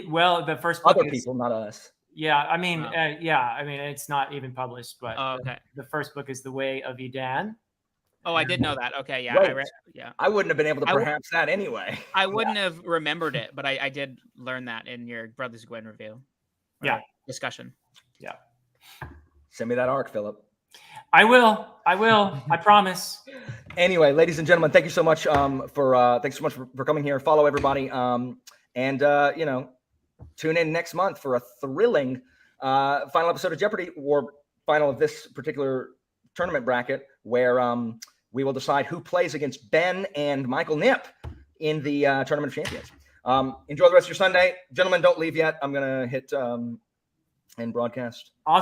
Well, the first book other people, not us. Yeah, I mean, it's not even published, but okay. The first book is The Way of Edan. Oh, I did know that. Okay, yeah, right. I wouldn't have been able to perhaps that anyway. I wouldn't have remembered it, but I did learn that in your Brothers Gwen review. Discussion. Yeah. Send me that arc, Philip. I will. I promise. Anyway, ladies and gentlemen, thank you so much for coming here. Follow everybody, and tune in next month for a thrilling final episode of Jeopardy, or final of this particular tournament bracket, where we will decide who plays against Ben and Michael Nip in the Tournament of Champions. Enjoy the rest of your Sunday. Gentlemen, don't leave yet. I'm going to hit end broadcast. Awesome.